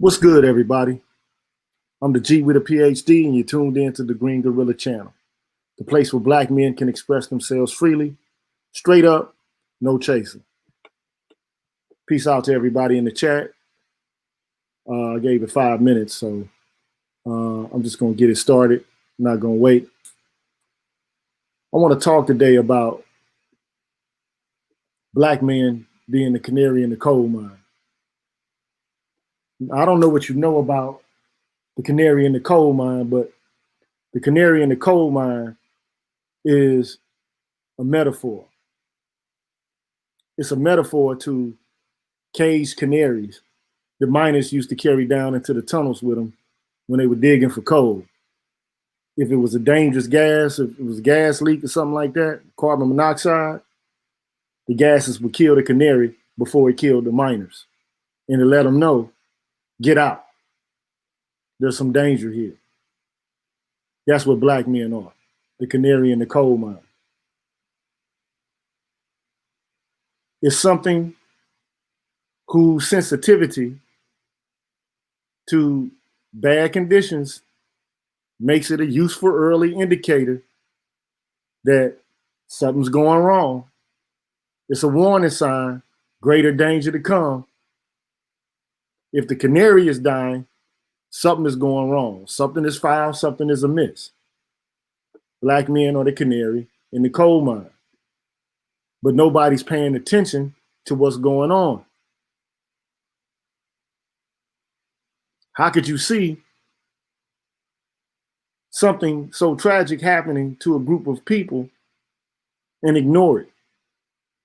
What's good, everybody? I'm the G with a PhD, and you're tuned in to the Green Gorilla channel, the place where black men can express themselves freely, straight up, no chaser. Peace out to everybody in the chat. I gave it 5 minutes, so I'm just going to get it started. I'm not going to wait. I want to talk today about black men being the canary in the coal mine. I don't know what you know about the canary in the coal mine, but the canary in the coal mine is a metaphor. It's a metaphor to caged canaries the miners used to carry down into the tunnels with them when they were digging for coal. if it was a dangerous gas, if it was a gas leak or something like that, carbon monoxide, the gases would kill the canary before it killed the miners. And to let them know, get out. There's some danger here. That's what black men are, the canary in the coal mine. It's something whose sensitivity to bad conditions makes it a useful early indicator that something's going wrong. It's a warning sign, greater danger to come. If the canary is dying, something is going wrong. Something is foul, something is amiss. Black men are the canary in the coal mine. But nobody's paying attention to what's going on. How could you see something so tragic happening to a group of people and ignore it?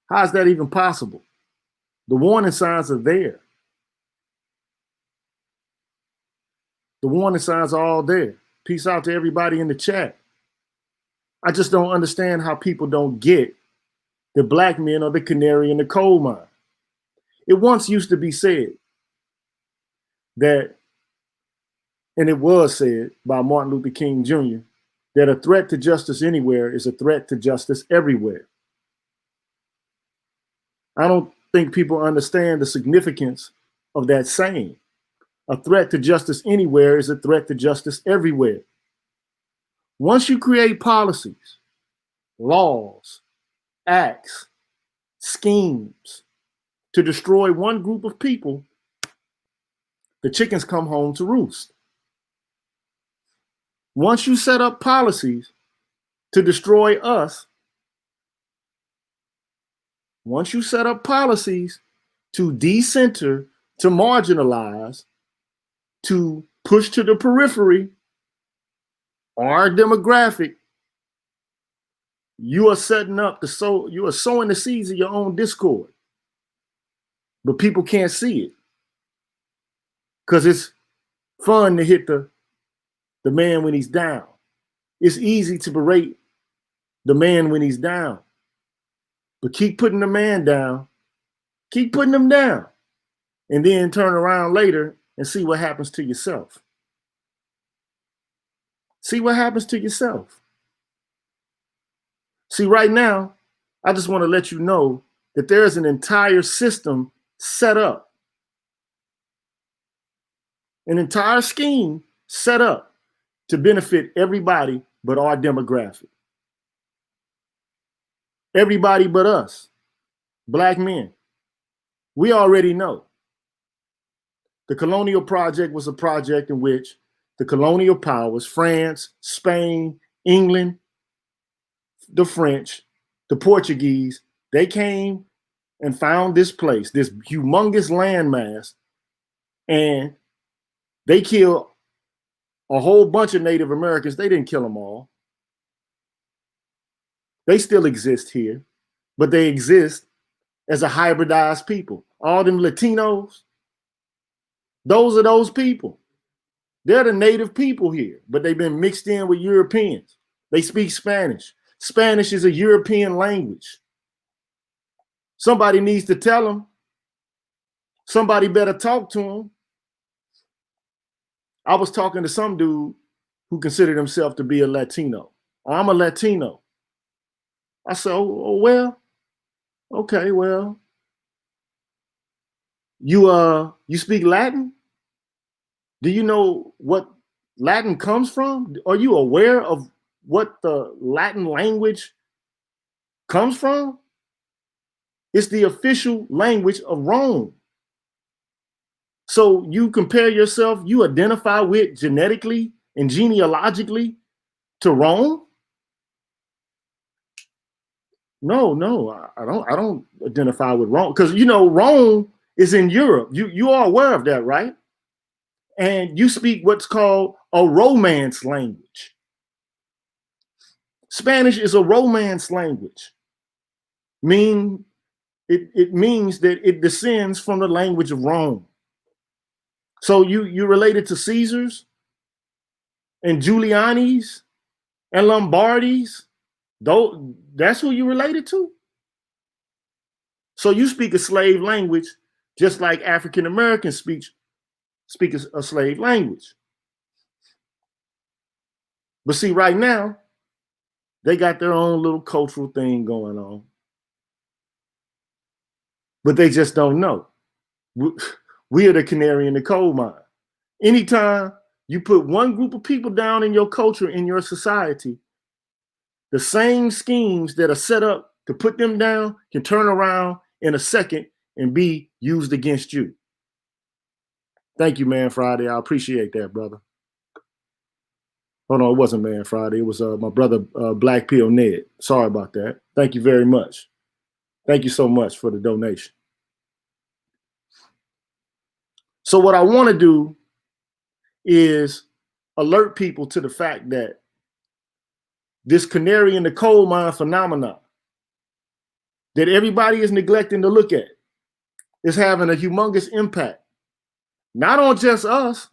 How is that even possible? The warning signs are there. The warning signs are all there. Peace out to everybody in the chat. I just don't understand how people don't get that black men are the canary in the coal mine. It once used to be said that, and it was said by Martin Luther King Jr., that a threat to justice anywhere is a threat to justice everywhere. I don't think people understand the significance of that saying. A threat to justice anywhere is a threat to justice everywhere. Once you create policies, laws, acts, schemes to destroy one group of people, the chickens come home to roost. Once you set up policies to destroy us, once you set up policies to decenter, to marginalize, to push to the periphery our demographic, you are setting up the sow, you are sowing the seeds of your own discord. But people can't see it because it's fun to hit the man when he's down. It's easy to berate the man when he's down. But keep putting the man down, keep putting him down, and then turn around later and see what happens to yourself. See what happens to yourself. See, right now, I just want to let you know that there's an entire system set up, an entire scheme set up to benefit everybody but our demographic. Everybody but us, black men. We already know. The colonial project was a project in which the colonial powers, France, Spain, England, the French, the Portuguese, they came and found this place, this humongous landmass, and they killed a whole bunch of Native Americans. They didn't kill them all. They still exist here, but they exist as a hybridized people. All them Latinos, those are those people. They're the native people here, but they've been mixed in with Europeans. They speak Spanish. Spanish is a European language. Somebody needs to tell them. Somebody better talk to them. I was talking to some dude who considered himself to be a Latino. Oh, I'm a Latino. I said, oh, well, okay, well, you speak Latin? Do you know what Latin comes from? Are you aware of what the Latin language comes from? It's the official language of Rome. So you compare yourself, you identify with genetically and genealogically to Rome? No, I don't identify with Rome because you know Rome is in Europe. You are aware of that, right? And you speak what's called a Romance language. Spanish is a Romance language. It means that it descends from the language of Rome. So you related to Caesars and Giuliani's and Lombardis, though, that's who you related to. So you speak a slave language just like African Americans speak a slave language. But see, right now, they got their own little cultural thing going on. But they just don't know. We are the canary in the coal mine. Anytime you put one group of people down in your culture, in your society, the same schemes that are set up to put them down can turn around in a second and be used against you. Thank you, Man Friday. I appreciate that, brother. Oh, no, it wasn't Man Friday. It was my brother, Black Pill Ned. Sorry about that. Thank you very much. Thank you so much for the donation. So what I want to do is alert people to the fact that this canary in the coal mine phenomenon that everybody is neglecting to look at is having a humongous impact, not on just us,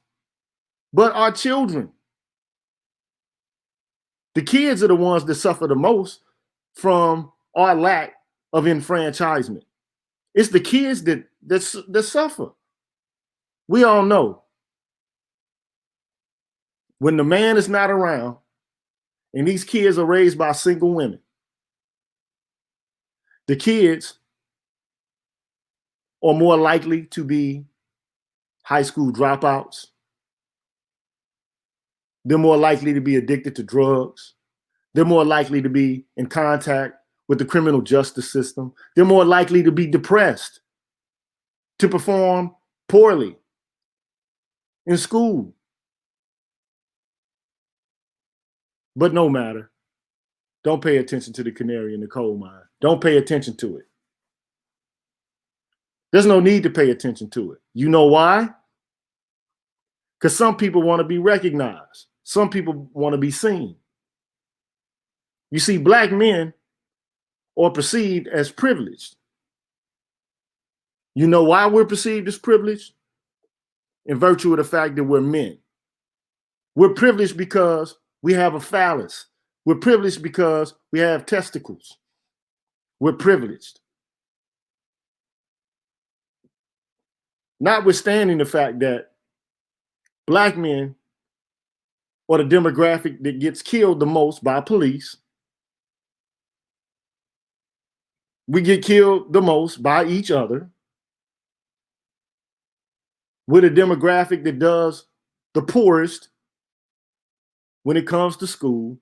but our children. The kids are the ones that suffer the most from our lack of enfranchisement. It's the kids that suffer. We all know when the man is not around and these kids are raised by single women, the kids are more likely to be high school dropouts. They're more likely to be addicted to drugs. They're more likely to be in contact with the criminal justice system. They're more likely to be depressed, to perform poorly in school. But no matter. Don't pay attention to the canary in the coal mine. Don't pay attention to it. There's no need to pay attention to it. You know why? Because some people want to be recognized. Some people want to be seen. You see, Black men are perceived as privileged. You know why we're perceived as privileged? In virtue of the fact that we're men. We're privileged because we have a phallus. We're privileged because we have testicles. We're privileged. Notwithstanding the fact that Black men are the demographic that gets killed the most by police. We get killed the most by each other. We're the demographic that does the poorest when it comes to school.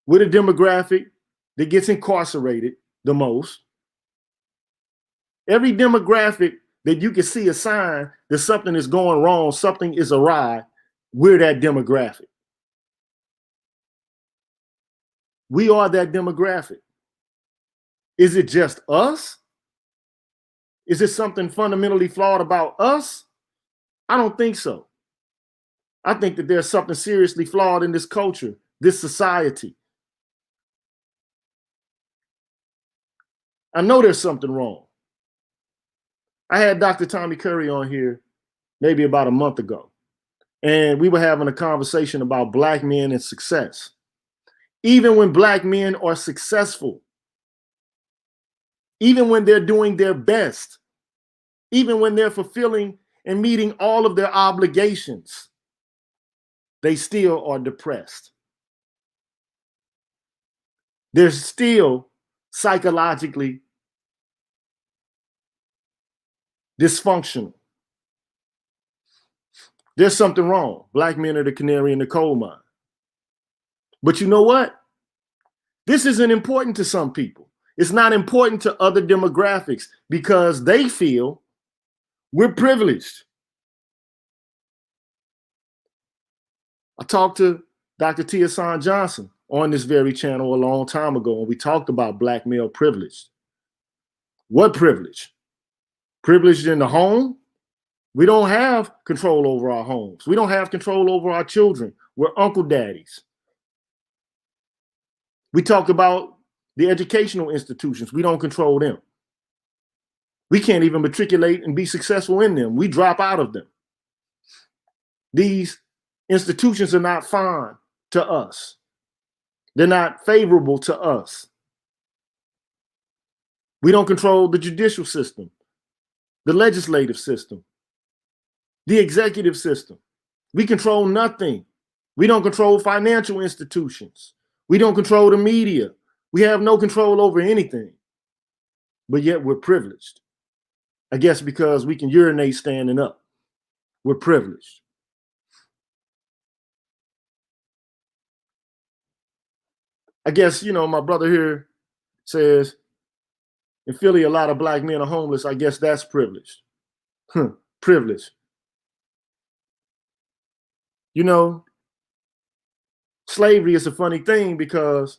We're the demographic that gets incarcerated the most. Every demographic that you can see a sign that something is going wrong, something is awry, we're that demographic. We are that demographic. Is it just us? Is it something fundamentally flawed about us? I don't think so. I think that there's something seriously flawed in this culture, this society. I know there's something wrong. I had Dr. Tommy Curry on here maybe about a month ago, and we were having a conversation about Black men and success. Even when Black men are successful, even when they're doing their best, even when they're fulfilling and meeting all of their obligations, they still are depressed. They're still psychologically dysfunctional. There's something wrong. Black men are the canary in the coal mine. But you know what? This isn't important to some people. It's not important to other demographics because they feel we're privileged. I talked to Dr. Tia San Johnson on this very channel a long time ago, and we talked about Black male privilege. What privilege? Privileged in the home? We don't have control over our homes. We don't have control over our children. We're uncle daddies. We talk about the educational institutions. We don't control them. We can't even matriculate and be successful in them. We drop out of them. These institutions are not fine to us. They're not favorable to us. We don't control the judicial system, the legislative system, the executive system. We control nothing. We don't control financial institutions. We don't control the media. We have no control over anything. But yet we're privileged. I guess because we can urinate standing up. We're privileged. I guess, my brother here says, in Philly, a lot of black men are homeless. I guess that's privileged. Privilege. Slavery is a funny thing because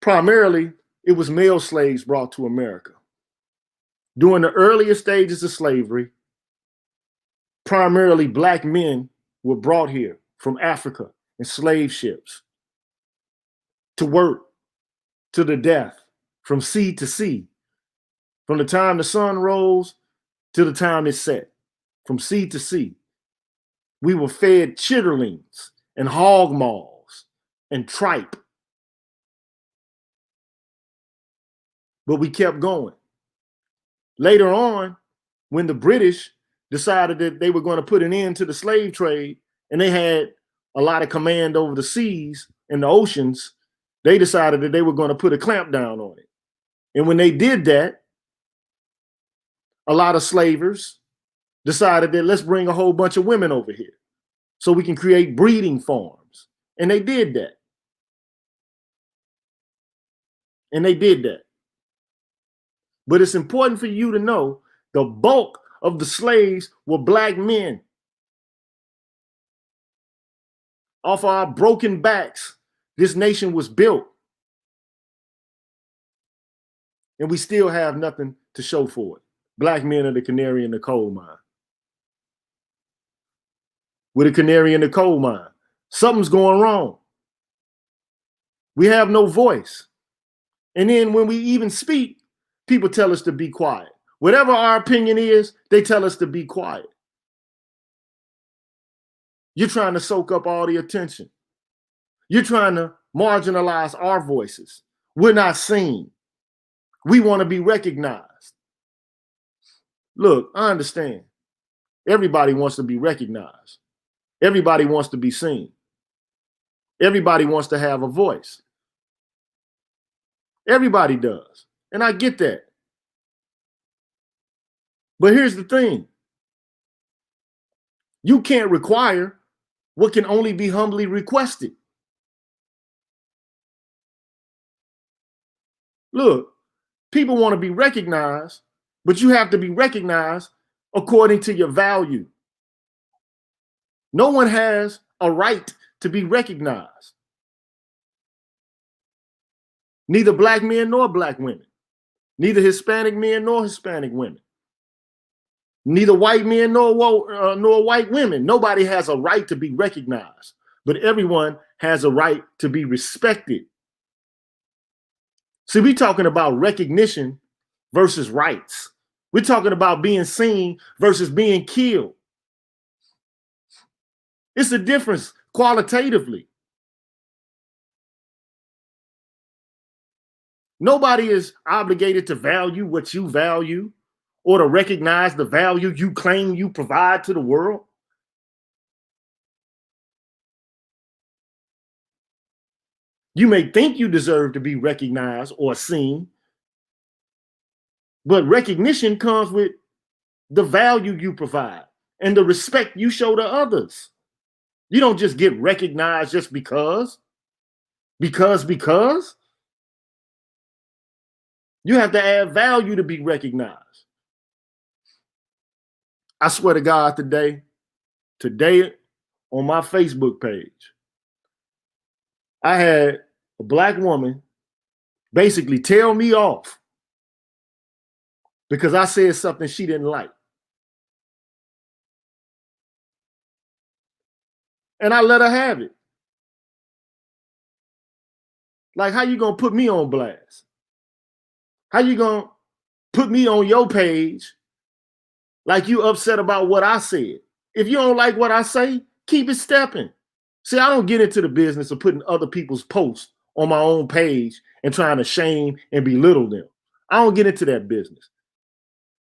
primarily it was male slaves brought to America. During the earliest stages of slavery, primarily black men were brought here from Africa in slave ships to work to the death, from sea to sea, from the time the sun rose to the time it set, from sea to sea. We were fed chitterlings and hog maws and tripe. But we kept going. Later on, when the British decided that they were going to put an end to the slave trade and they had a lot of command over the seas and the oceans, they decided that they were going to put a clamp down on it. And when they did that, a lot of slavers decided that let's bring a whole bunch of women over here so we can create breeding farms. And they did that. But it's important for you to know the bulk of the slaves were black men. Off our broken backs, this nation was built. And we still have nothing to show for it. Black men are the canary in the coal mine. We're the canary in the coal mine. Something's going wrong. We have no voice. And then when we even speak, people tell us to be quiet. Whatever our opinion is, they tell us to be quiet. You're trying to soak up all the attention. You're trying to marginalize our voices. We're not seen. We want to be recognized. Look, I understand. Everybody wants to be recognized. Everybody wants to be seen. Everybody wants to have a voice. Everybody does. And I get that. But here's the thing. You can't require what can only be humbly requested. Look, people want to be recognized, but you have to be recognized according to your value. No one has a right to be recognized. Neither black men nor black women. Neither Hispanic men nor Hispanic women. Neither white men nor white women. Nobody has a right to be recognized, but everyone has a right to be respected. See, we're talking about recognition versus rights. We're talking about being seen versus being killed. It's a difference qualitatively. Nobody is obligated to value what you value or to recognize the value you claim you provide to the world. You may think you deserve to be recognized or seen, but recognition comes with the value you provide and the respect you show to others. You don't just get recognized just because. Because. You have to add value to be recognized. I swear to God, today on my Facebook page, I had a black woman basically tell me off because I said something she didn't like. And I let her have it. Like, how you gonna put me on blast? How you gonna put me on your page like you upset about what I said? If you don't like what I say, keep it stepping. See, I don't get into the business of putting other people's posts on my own page and trying to shame and belittle them. I don't get into that business.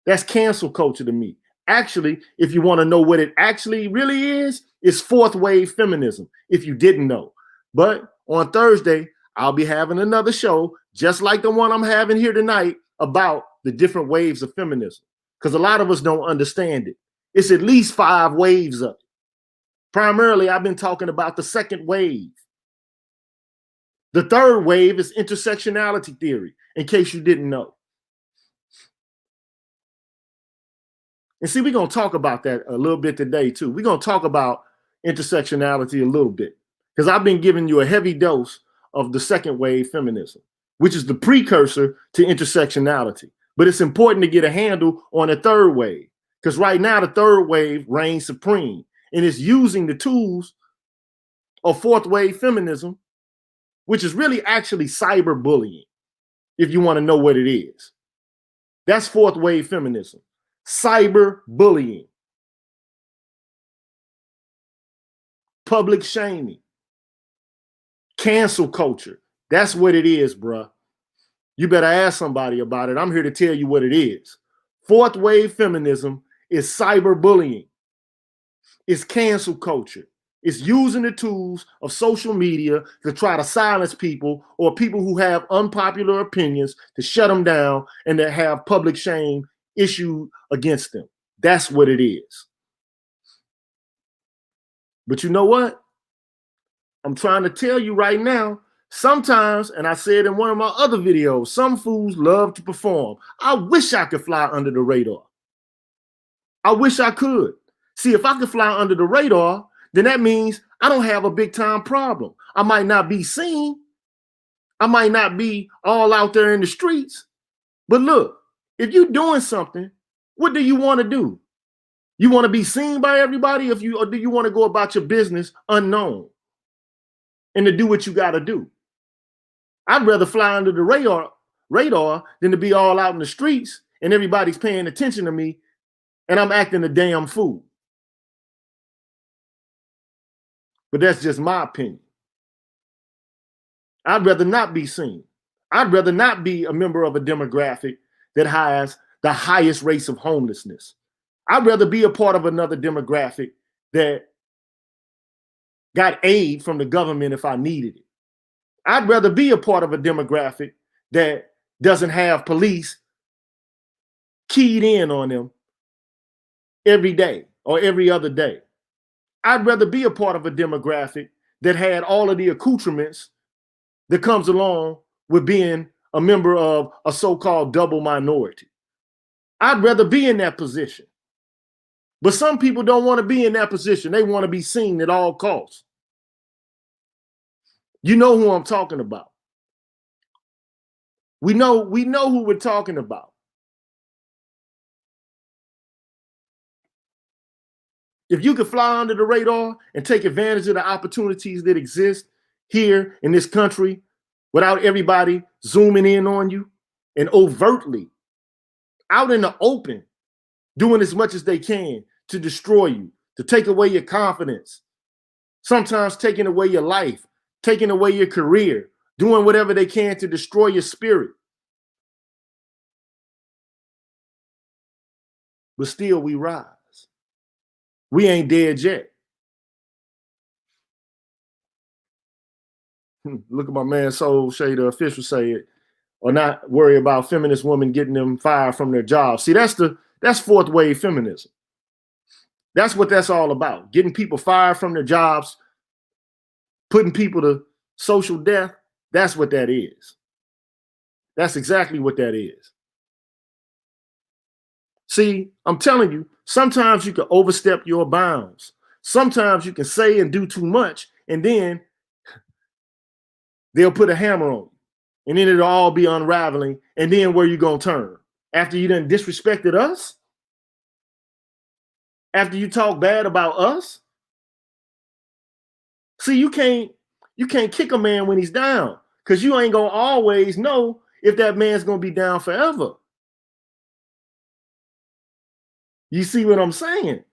That's cancel culture to me. Actually, if you want to know what it actually really is, it's fourth wave feminism, if you didn't know. But on Thursday, I'll be having another show, just like the one I'm having here tonight, about the different waves of feminism. Because a lot of us don't understand it. It's at least 5 waves of it. Primarily, I've been talking about the second wave. The third wave is intersectionality theory, in case you didn't know. And see, we're going to talk about that a little bit today, too. We're going to talk about intersectionality a little bit, because I've been giving you a heavy dose of the second wave feminism, which is the precursor to intersectionality. But it's important to get a handle on the third wave, because right now the third wave reigns supreme and is using the tools of fourth wave feminism, which is really actually cyberbullying, if you want to know what it is. That's fourth wave feminism. Cyberbullying, public shaming, cancel culture. That's what it is, bruh. You better ask somebody about it. I'm here to tell you what it is. Fourth wave feminism is cyberbullying. It's cancel culture. It's using the tools of social media to try to silence people or people who have unpopular opinions, to shut them down and to have public shame issued against them. That's what it is. But you know what? I'm trying to tell you right now, sometimes, and I said in one of my other videos, some fools love to perform. I wish I could fly under the radar. I wish I could. See, if I could fly under the radar, then that means I don't have a big time problem. I might not be seen. I might not be all out there in the streets. But look, if you're doing something, what do you want to do? You want to be seen by everybody, or do you want to go about your business unknown and to do what you got to do? I'd rather fly under the radar than to be all out in the streets and everybody's paying attention to me and I'm acting a damn fool. But that's just my opinion. I'd rather not be seen. I'd rather not be a member of a demographic that has the highest rates of homelessness. I'd rather be a part of another demographic that got aid from the government if I needed it. I'd rather be a part of a demographic that doesn't have police keyed in on them every day or every other day. I'd rather be a part of a demographic that had all of the accoutrements that comes along with being a member of a so-called double minority. I'd rather be in that position. But some people don't want to be in that position. They want to be seen at all costs. You know who I'm talking about. We know who we're talking about. If you could fly under the radar and take advantage of the opportunities that exist here in this country without everybody zooming in on you and overtly out in the open doing as much as they can to destroy you, to take away your confidence, sometimes taking away your life, taking away your career, doing whatever they can to destroy your spirit. But still we rise. We ain't dead yet. Look at my man Soul Shader Official say it, or not worry about feminist women getting them fired from their jobs. See, that's fourth wave feminism. That's what that's all about. Getting people fired from their jobs, putting people to social death. That's what that is. That's exactly what that is. See, I'm telling you, sometimes you can overstep your bounds. Sometimes you can say and do too much, and then they'll put a hammer on you. And then it'll all be unraveling. And then where you gonna turn? After you done disrespected us? After you talk bad about us? See, you can't kick a man when he's down, because you ain't gonna always know if that man's gonna be down forever. You see what I'm saying?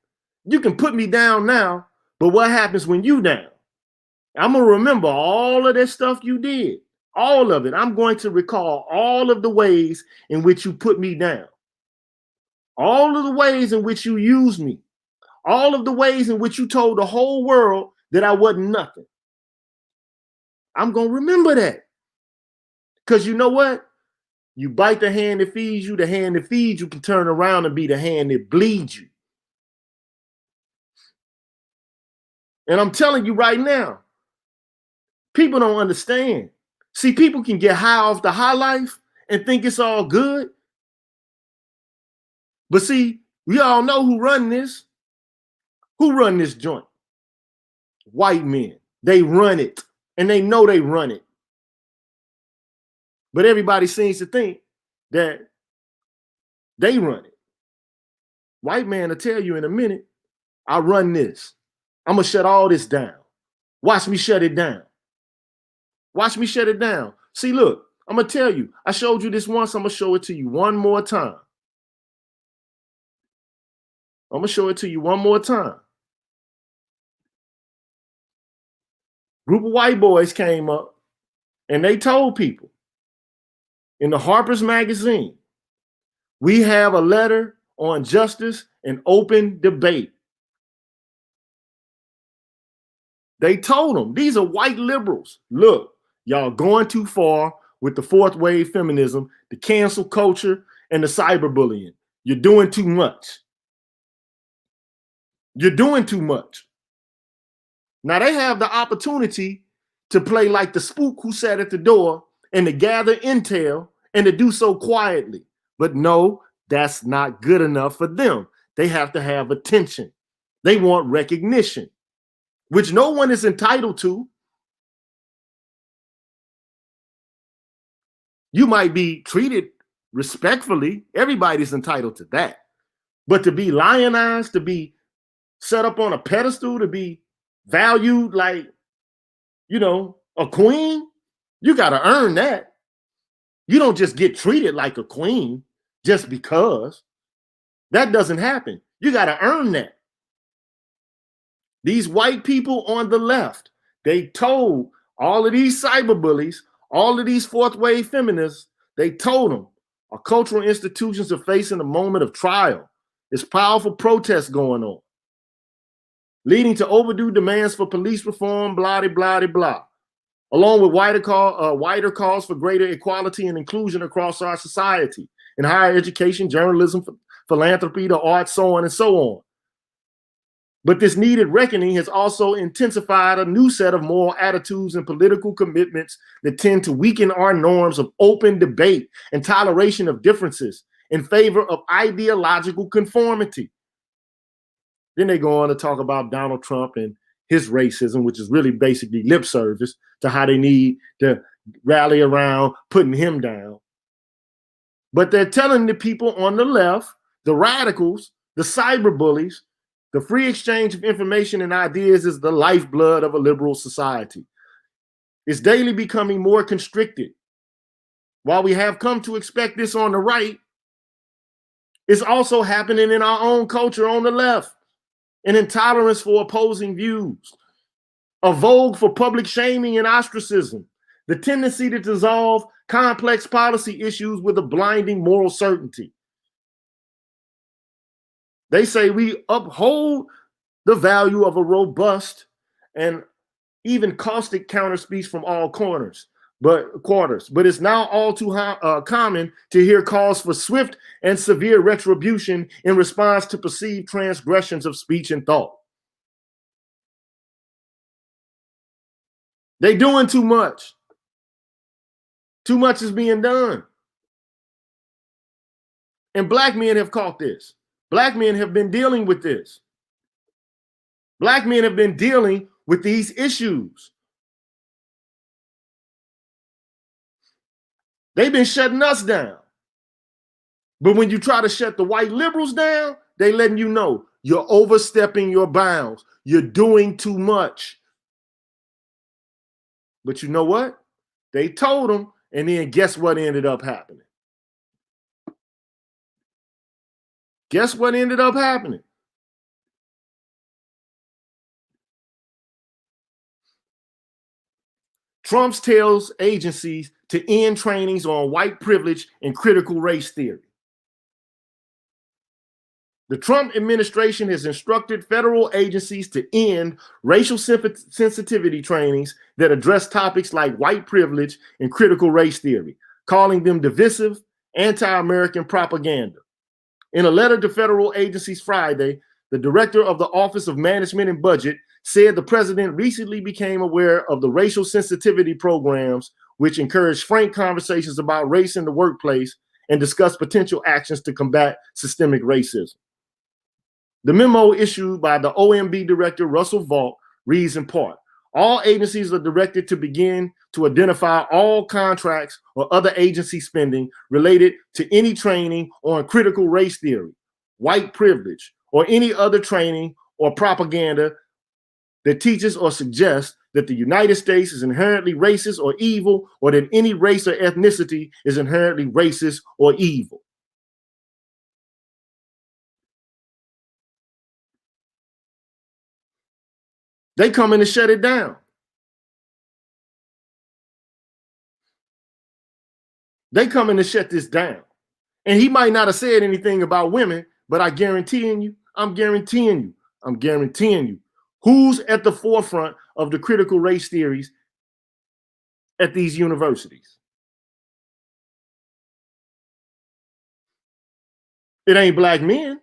You can put me down now, but what happens when you down? I'm going to remember all of that stuff you did. All of it. I'm going to recall all of the ways in which you put me down. All of the ways in which you used me. All of the ways in which you told the whole world that I wasn't nothing. I'm going to remember that. Because you know what? You bite the hand that feeds you, the hand that feeds you can turn around and be the hand that bleeds you. And I'm telling you right now, people don't understand. See, people can get high off the high life and think it's all good. But see, we all know who run this. Who run this joint? White men. They run it. And they know they run it. But everybody seems to think that they run it. White man will tell you in a minute, I run this. I'm going to shut all this down. Watch me shut it down. Watch me shut it down. See, look, I'm going to tell you. I showed you this once. I'm going to show it to you one more time. I'm going to show it to you one more time. Group of white boys came up and they told people in the Harper's Magazine, we have a letter on justice and open debate. They told them, these are white liberals. Look, y'all going too far with the fourth wave feminism, the cancel culture, and the cyberbullying. You're doing too much. You're doing too much. Now they have the opportunity to play like the spook who sat at the door and to gather intel and to do so quietly. But no, that's not good enough for them. They have to have attention. They want recognition, which no one is entitled to. You might be treated respectfully. Everybody's entitled to that. But to be lionized, to be set up on a pedestal, to be valued like, you know, a queen, you got to earn that. You don't just get treated like a queen just because. That doesn't happen. You got to earn that. These white people on the left, they told all of these cyberbullies, all of these fourth wave feminists, they told them our cultural institutions are facing a moment of trial. There's powerful protests going on, leading to overdue demands for police reform, blah, blah, blah, along with wider calls for greater equality and inclusion across our society in higher education, journalism, philanthropy, the arts, so on and so on. But this needed reckoning has also intensified a new set of moral attitudes and political commitments that tend to weaken our norms of open debate and toleration of differences in favor of ideological conformity. Then they go on to talk about Donald Trump and his racism, which is really basically lip service to how they need to rally around putting him down. But they're telling the people on the left, the radicals, the cyberbullies, the free exchange of information and ideas is the lifeblood of a liberal society. It's daily becoming more constricted. While we have come to expect this on the right, it's also happening in our own culture on the left. An intolerance for opposing views, a vogue for public shaming and ostracism, the tendency to dissolve complex policy issues with a blinding moral certainty. They say we uphold the value of a robust and even caustic counter speech from all quarters. But it's now all too common to hear calls for swift and severe retribution in response to perceived transgressions of speech and thought. They're doing too much. Too much is being done. And black men have caught this. Black men have been dealing with this. Black men have been dealing with these issues. They've been shutting us down. But when you try to shut the white liberals down, they letting you know you're overstepping your bounds. You're doing too much. But you know what? They told them, and then guess what ended up happening? Guess what ended up happening? Trump tells agencies to end trainings on white privilege and critical race theory. The Trump administration has instructed federal agencies to end racial sensitivity trainings that address topics like white privilege and critical race theory, calling them divisive, anti-American propaganda. In a letter to federal agencies Friday, the director of the Office of Management and Budget said the president recently became aware of the racial sensitivity programs, which encourage frank conversations about race in the workplace and discuss potential actions to combat systemic racism. The memo issued by the OMB director, Russell Vought, reads in part, all agencies are directed to begin to identify all contracts or other agency spending related to any training on critical race theory, white privilege, or any other training or propaganda that teaches or suggests that the United States is inherently racist or evil, or that any race or ethnicity is inherently racist or evil. They come in to shut it down. They come in to shut this down. And he might not have said anything about women, but I'm guaranteeing you, who's at the forefront of the critical race theories at these universities? It ain't black men.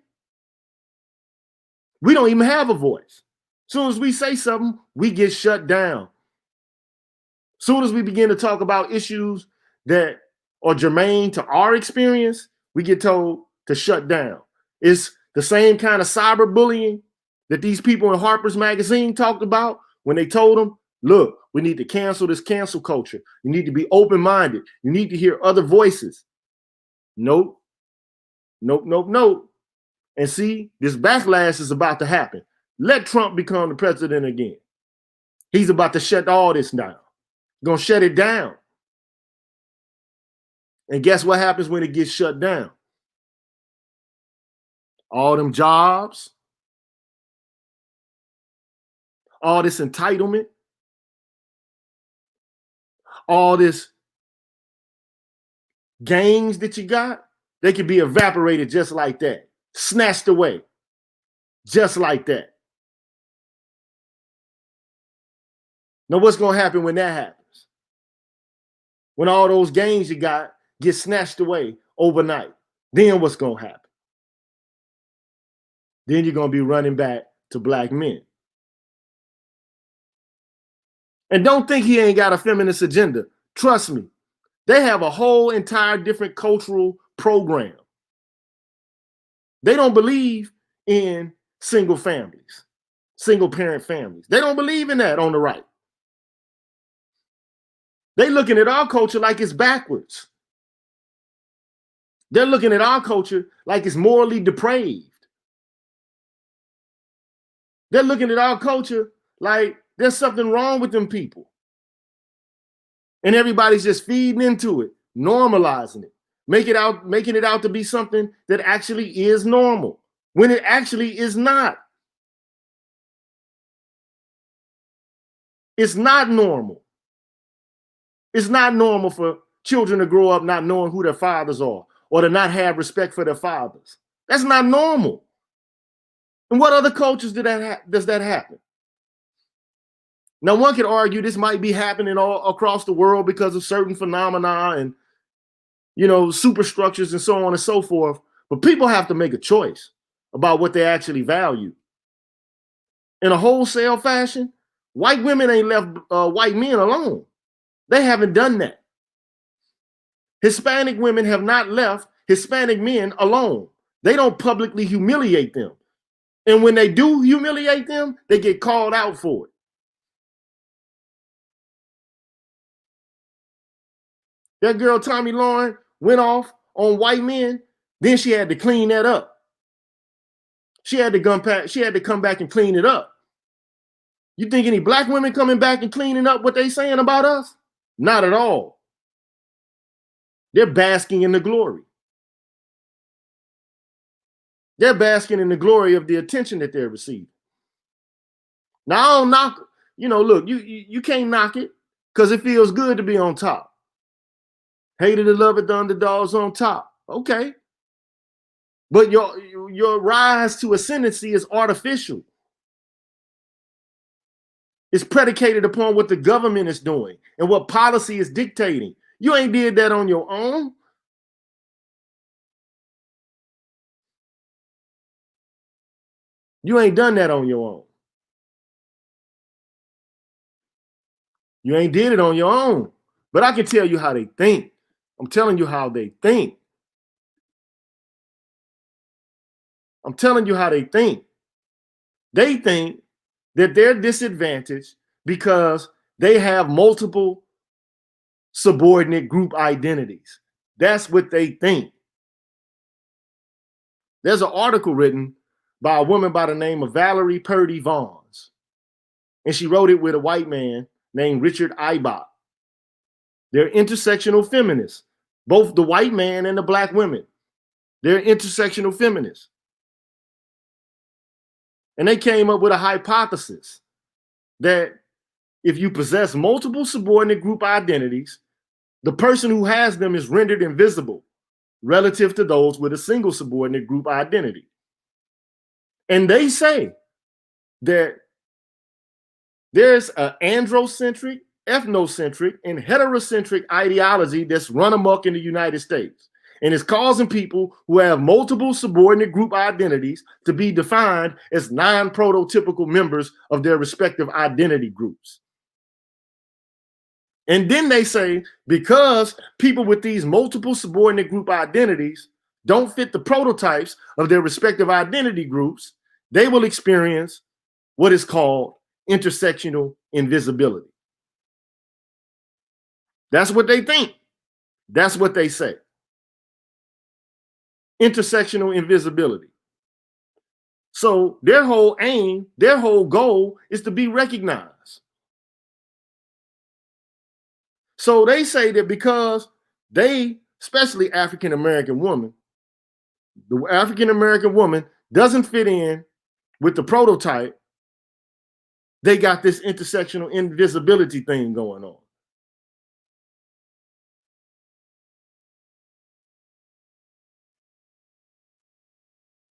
We don't even have a voice. As soon as we say something, we get shut down. As soon as we begin to talk about issues that are germane to our experience, we get told to shut down. It's the same kind of cyberbullying that these people in Harper's Magazine talked about when they told them, look, we need to cancel this cancel culture. You need to be open-minded. You need to hear other voices. Nope. And see, this backlash is about to happen. Let Trump become the president again. He's about to shut all this down. He's going to shut it down. And guess what happens when it gets shut down? All them jobs, all this entitlement, all this gains that you got, they could be evaporated just like that, snatched away, just like that. Now, what's going to happen when that happens? When all those gains you got get snatched away overnight, then what's going to happen? Then you're going to be running back to black men. And don't think he ain't got a feminist agenda. Trust me, they have a whole entire different cultural program. They don't believe in single families, single parent families. They don't believe in that on the right. They're looking at our culture like it's backwards. They're looking at our culture like it's morally depraved. They're looking at our culture like there's something wrong with them people. And everybody's just feeding into it, normalizing it, making it out to be something that actually is normal, when it actually is not. It's not normal. It's not normal for children to grow up not knowing who their fathers are or to not have respect for their fathers. That's not normal. And what other cultures does that happen? Now, one could argue this might be happening all across the world because of certain phenomena and, superstructures and so on and so forth. But people have to make a choice about what they actually value. In a wholesale fashion, white women ain't left white men alone. They haven't done that. Hispanic women have not left Hispanic men alone. They don't publicly humiliate them. And when they do humiliate them, they get called out for it. That girl, Tommy Lauren, went off on white men. Then she had to clean that up. She had to come back and clean it up. You think any black women coming back and cleaning up what they saying about us? Not at all. They're basking in the glory. They're basking in the glory of the attention that they're receiving. Now, I don't knock, look, you can't knock it. because it feels good to be on top. Hated to love it, the underdog's on top. Okay. But your rise to ascendancy is artificial. It's predicated upon what the government is doing and what policy is dictating. You ain't did that on your own. You ain't done that on your own. You ain't did it on your own. But I can tell you how they think. I'm telling you how they think. I'm telling you how they think. They think that they're disadvantaged because they have multiple subordinate group identities. That's what they think. There's an article written by a woman by the name of Valerie Purdy Vaughns, and she wrote it with a white man named Richard Ibach. They're intersectional feminists, both the white man and the black women. They're intersectional feminists. And they came up with a hypothesis that if you possess multiple subordinate group identities, the person who has them is rendered invisible relative to those with a single subordinate group identity. And they say that there's an androcentric, ethnocentric, and heterocentric ideology that's run amok in the United States. And it's causing people who have multiple subordinate group identities to be defined as non-prototypical members of their respective identity groups. And then they say, because people with these multiple subordinate group identities don't fit the prototypes of their respective identity groups, they will experience what is called intersectional invisibility. That's what they think. That's what they say. Intersectional invisibility. So their whole aim, their whole goal is to be recognized. So they say that because they, especially African-American woman, the African-American woman doesn't fit in with the prototype, they got this intersectional invisibility thing going on.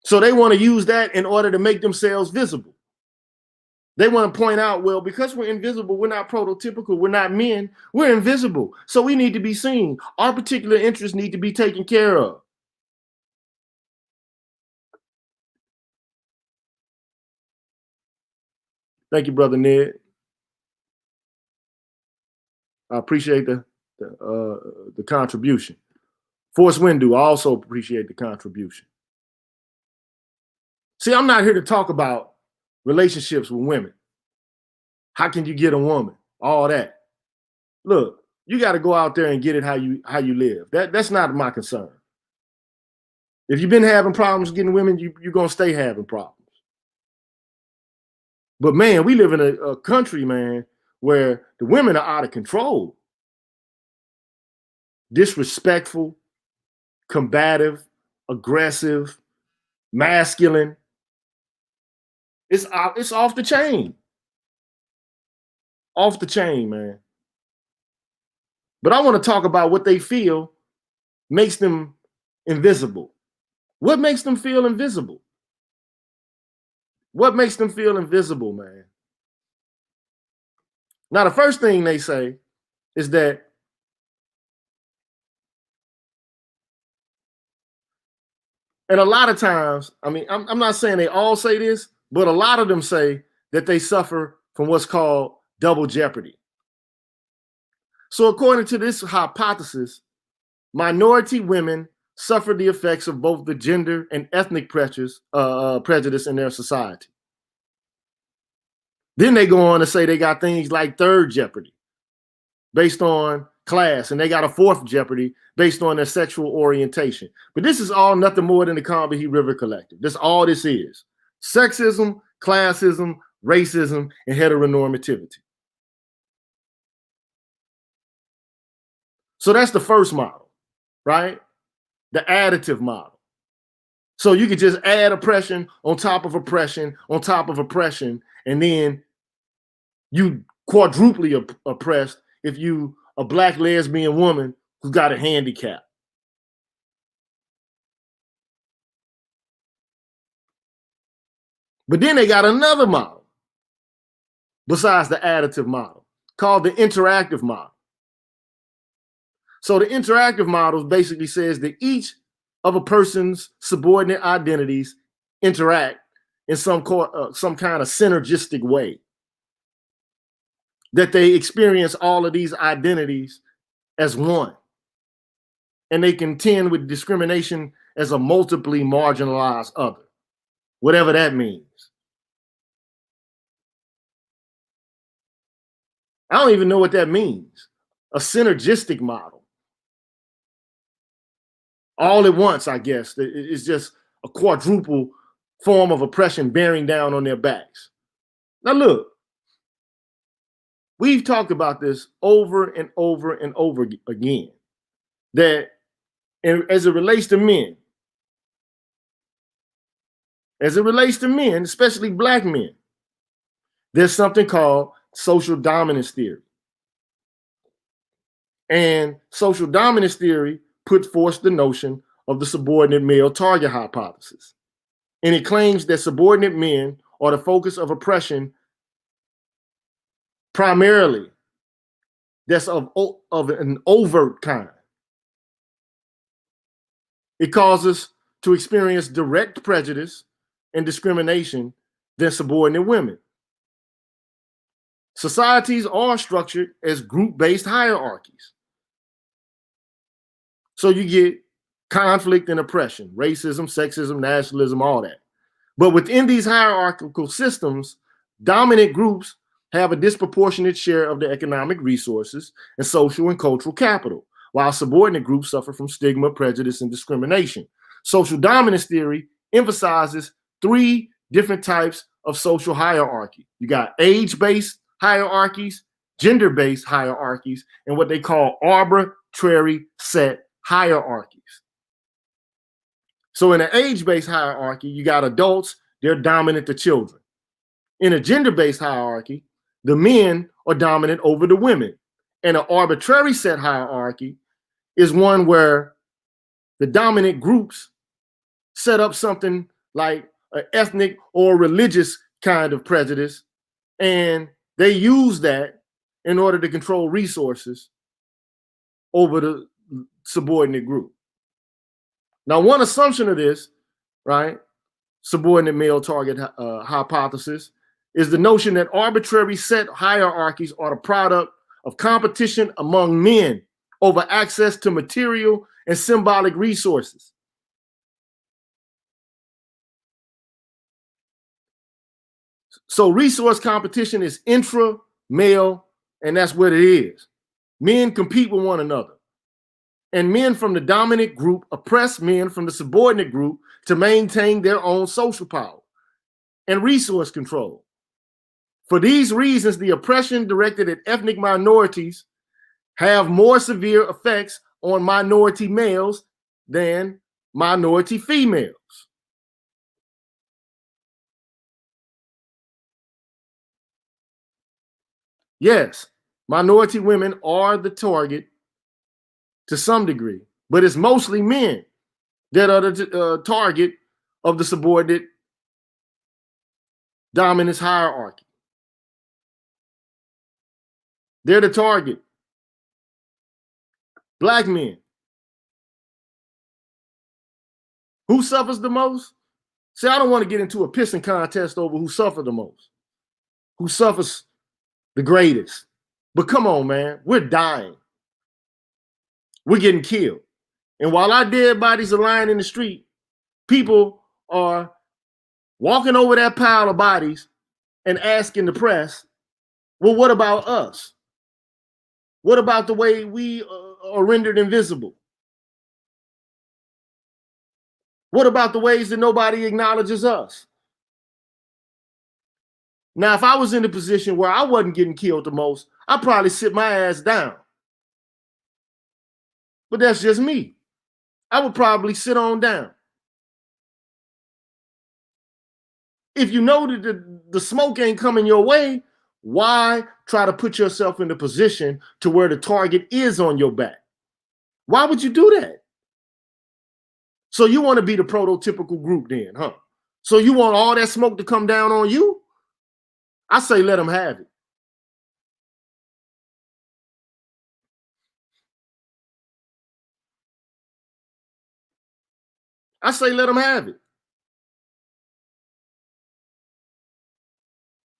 So they want to use that in order to make themselves visible. They want to point out, well, because we're invisible, we're not prototypical, we're not men, we're invisible. So we need to be seen. Our particular interests need to be taken care of. Thank you, Brother Ned. I appreciate the contribution. Force Windu, I also appreciate the contribution. See, I'm not here to talk about relationships with women. How can you get a woman? All that. Look, you got to go out there and get it how you live. That's not my concern. If you've been having problems getting women, you're going to stay having problems. But man, we live in a country, man, where the women are out of control. Disrespectful, combative, aggressive, masculine. It's off the chain. Off the chain, man. But I want to talk about what they feel makes them invisible. What makes them feel invisible? What makes them feel invisible, man? Now, the first thing they say is that and a lot of times, I mean, I'm not saying they all say this, but a lot of them say that they suffer from what's called double jeopardy. So according to this hypothesis, minority women suffer the effects of both the gender and ethnic prejudice in their society. Then they go on to say they got things like third jeopardy based on class, and they got a fourth jeopardy based on their sexual orientation. But this is all nothing more than the Combahee River Collective. That's all this is. Sexism, classism, racism, and heteronormativity. So that's the first model, right? The additive model. So you could just add oppression on top of oppression on top of oppression, and then you quadruply oppressed if you a black lesbian woman who's got a handicap. But then they got another model besides the additive model called the interactive model. So the interactive model basically says that each of a person's subordinate identities interact in some kind of synergistic way, that they experience all of these identities as one, and they contend with discrimination as a multiply marginalized other, whatever that means. I don't even know what that means. A synergistic model. All at once, I guess. It's just a quadruple form of oppression bearing down on their backs. Now look, we've talked about this over and over and over again, that as it relates to men, especially black men, there's something called social dominance theory. And social dominance theory put forth the notion of the subordinate male target hypothesis. And it claims that subordinate men are the focus of oppression primarily that's of an overt kind. It causes to experience direct prejudice and discrimination than subordinate women. Societies are structured as group-based hierarchies. So you get conflict and oppression, racism, sexism, nationalism, all that. But within these hierarchical systems, dominant groups have a disproportionate share of the economic resources and social and cultural capital, while subordinate groups suffer from stigma, prejudice, and discrimination. Social dominance theory emphasizes three different types of social hierarchy. You got age-based hierarchies, gender-based hierarchies, and what they call arbitrary set hierarchies. So in an age-based hierarchy, you got adults, they're dominant to children. In a gender-based hierarchy, the men are dominant over the women. And an arbitrary set hierarchy is one where the dominant groups set up something like an ethnic or religious kind of prejudice, and they use that in order to control resources over the subordinate group. Now, one assumption of this, right, subordinate male target hypothesis, is the notion that arbitrary set hierarchies are the product of competition among men over access to material and symbolic resources. So resource competition is intra-male, and that's what it is. Men compete with one another. And men from the dominant group oppress men from the subordinate group to maintain their own social power and resource control. For these reasons, the oppression directed at ethnic minorities have more severe effects on minority males than minority females. Yes, minority women are the target to some degree, but it's mostly men that are the target of the subordinate dominance hierarchy. They're the target. Black men. Who suffers the most? See, I don't want to get into a pissing contest over who suffered the most, who suffers the greatest. But come on, man, we're dying. We're getting killed. And while our dead bodies are lying in the street, people are walking over that pile of bodies and asking the press, well, what about us? What about the way we are rendered invisible? What about the ways that nobody acknowledges us? Now, if I was in a position where I wasn't getting killed the most, I'd probably sit my ass down. But that's just me. I would probably sit on down. If you know that the smoke ain't coming your way, why try to put yourself in the position to where the target is on your back? Why would you do that? So you want to be the prototypical group then, huh? So you want all that smoke to come down on you? I say let them have it. I say let them have it.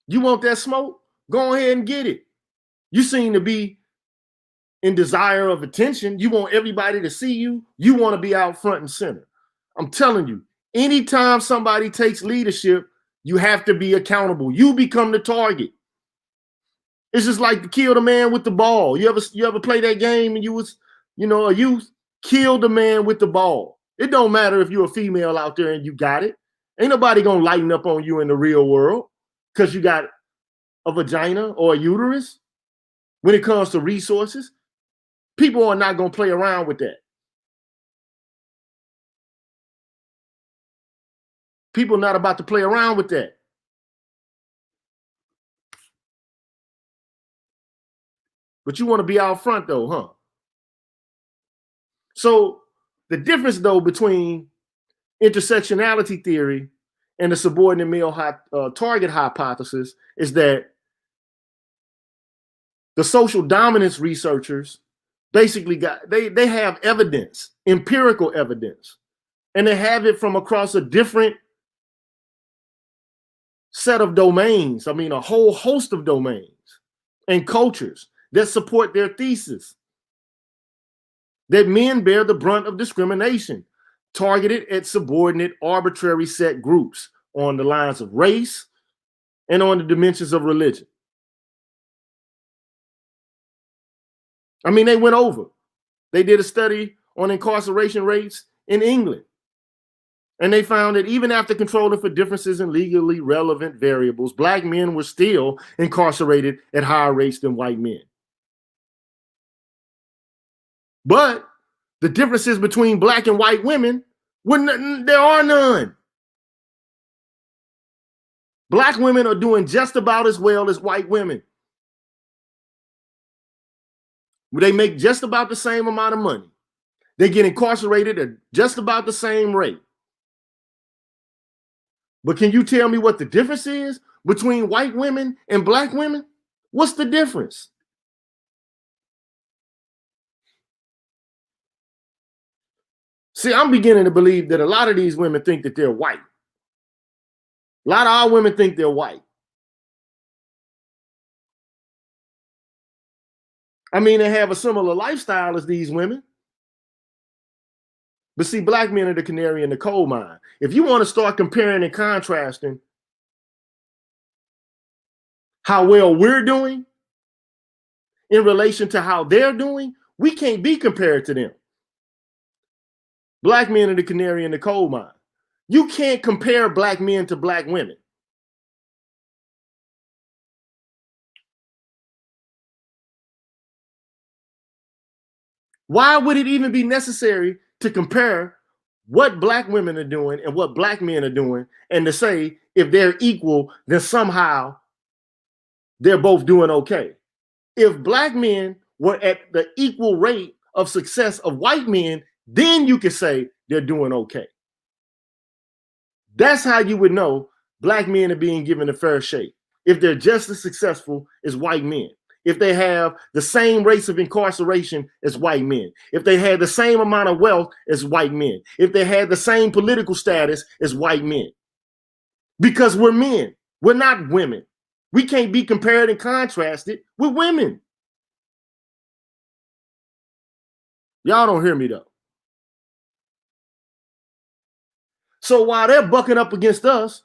You want that smoke? Go ahead and get it. You seem to be in desire of attention. You want everybody to see you. You want to be out front and center. I'm telling you, anytime somebody takes leadership, you have to be accountable. You become the target. It's just like to kill the man with the ball. You ever play that game and you was, a youth? Kill the man with the ball. It don't matter if you're a female out there and you got it. Ain't nobody gonna lighten up on you in the real world because you got a vagina or a uterus. When it comes to resources, people are not gonna play around with that. People are not about to play around with that. But you want to be out front though, huh? So the difference though between intersectionality theory and the subordinate male target hypothesis is that the social dominance researchers basically they have evidence, empirical evidence, and they have it from across a different set of domains. I mean, a whole host of domains and cultures that support their thesis that men bear the brunt of discrimination targeted at subordinate, arbitrary set groups on the lines of race and on the dimensions of religion. I mean, they went over. They did a study on incarceration rates in England. And they found that even after controlling for differences in legally relevant variables, Black men were still incarcerated at higher rates than white men. But the differences between Black and white women, there are none. Black women are doing just about as well as white women. They make just about the same amount of money. They get incarcerated at just about the same rate. But can you tell me what the difference is between white women and Black women? What's the difference? See, I'm beginning to believe that a lot of these women think that they're white. A lot of our women think they're white. I mean, they have a similar lifestyle as these women. But see, Black men are the canary in the coal mine. If you want to start comparing and contrasting how well we're doing in relation to how they're doing, we can't be compared to them. Black men are the canary in the coal mine. You can't compare Black men to Black women. Why would it even be necessary to compare what Black women are doing and what Black men are doing and to say if they're equal, then somehow they're both doing okay? If Black men were at the equal rate of success of white men, then you could say they're doing okay. That's how you would know Black men are being given a fair shake. If they're just as successful as white men, if they have the same rates of incarceration as white men, if they had the same amount of wealth as white men, if they had the same political status as white men. Because we're men, we're not women. We can't be compared and contrasted with women. Y'all don't hear me though. So while they're bucking up against us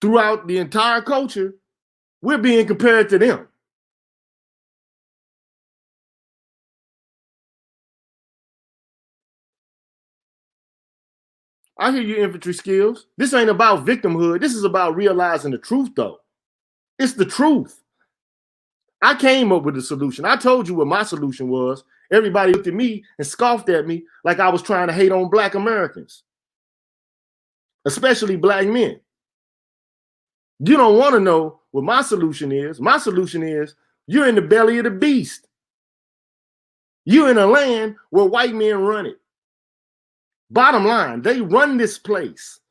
throughout the entire culture, we're being compared to them. I hear your infantry skills. This ain't about victimhood. This is about realizing the truth, though. It's the truth. I came up with a solution. I told you what my solution was. Everybody looked at me and scoffed at me like I was trying to hate on Black Americans, especially Black men. You don't want to know what my solution is. My solution is you're in the belly of the beast. You're in a land where white men run it. Bottom line, they run this place.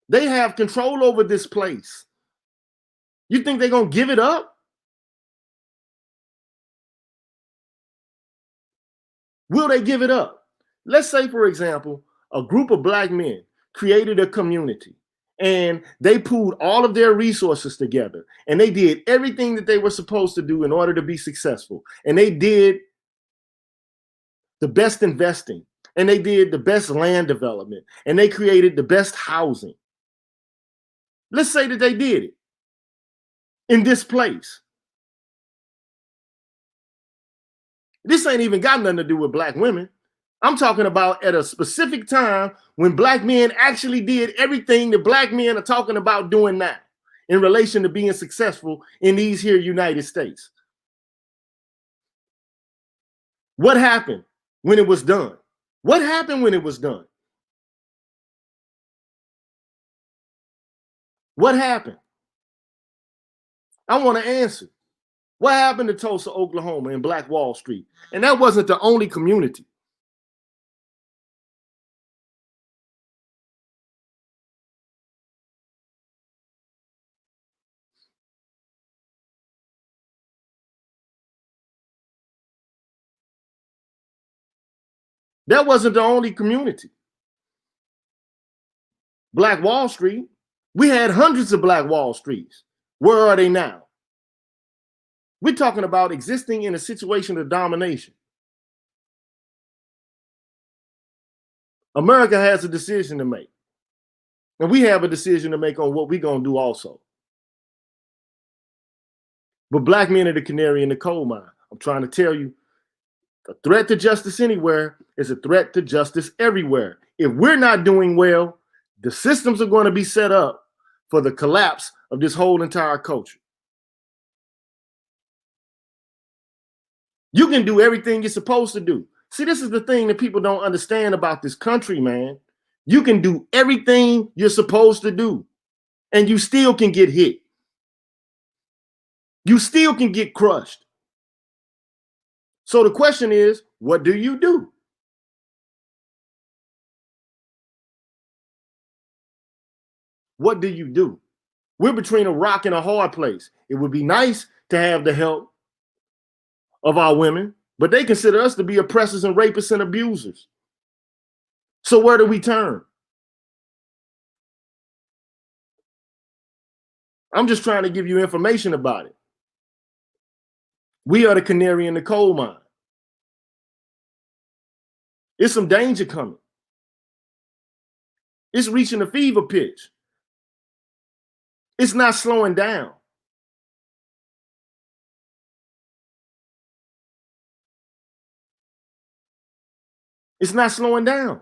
They have control over this place. You think they're going to give it up? Will they give it up? Let's say, for example, a group of black men created a community and they pooled all of their resources together and they did everything that they were supposed to do in order to be successful. And they did the best investing and they did the best land development and they created the best housing. Let's say that they did it in this place. This ain't even got nothing to do with black women. I'm talking about at a specific time when black men actually did everything that black men are talking about doing now in relation to being successful in these here United States. What happened when it was done? What happened when it was done? What happened? I want to answer. What happened to Tulsa, Oklahoma, and Black Wall Street? And that wasn't the only community. That wasn't the only community. Black Wall Street, we had hundreds of Black Wall Streets. Where are they now? We're talking about existing in a situation of domination. America has a decision to make. And we have a decision to make on what we're going to do also. But black men are the canary in the coal mine. I'm trying to tell you, a threat to justice anywhere is a threat to justice everywhere. If we're not doing well, the systems are going to be set up for the collapse of this whole entire culture. You can do everything you're supposed to do. See, this is the thing that people don't understand about this country, man. You can do everything you're supposed to do, and you still can get hit. You still can get crushed. So the question is, what do you do? What do you do? We're between a rock and a hard place. It would be nice to have the help of our women, but they consider us to be oppressors and rapists and abusers. So where do we turn? I'm just trying to give you information about it. We are the canary in the coal mine. It's some danger coming. It's reaching a fever pitch. It's not slowing down. It's not slowing down.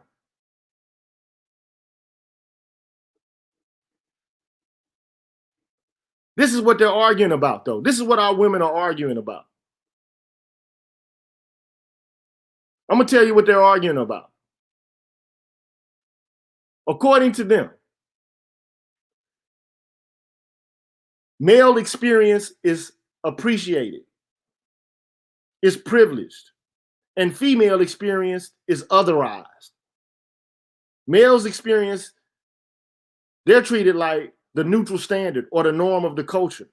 This is what they're arguing about, though. This is what our women are arguing about. I'm going to tell you what they're arguing about. According to them, male experience is appreciated, is privileged, and female experience is otherized. Males' experience, they're treated like the neutral standard or the norm of the culture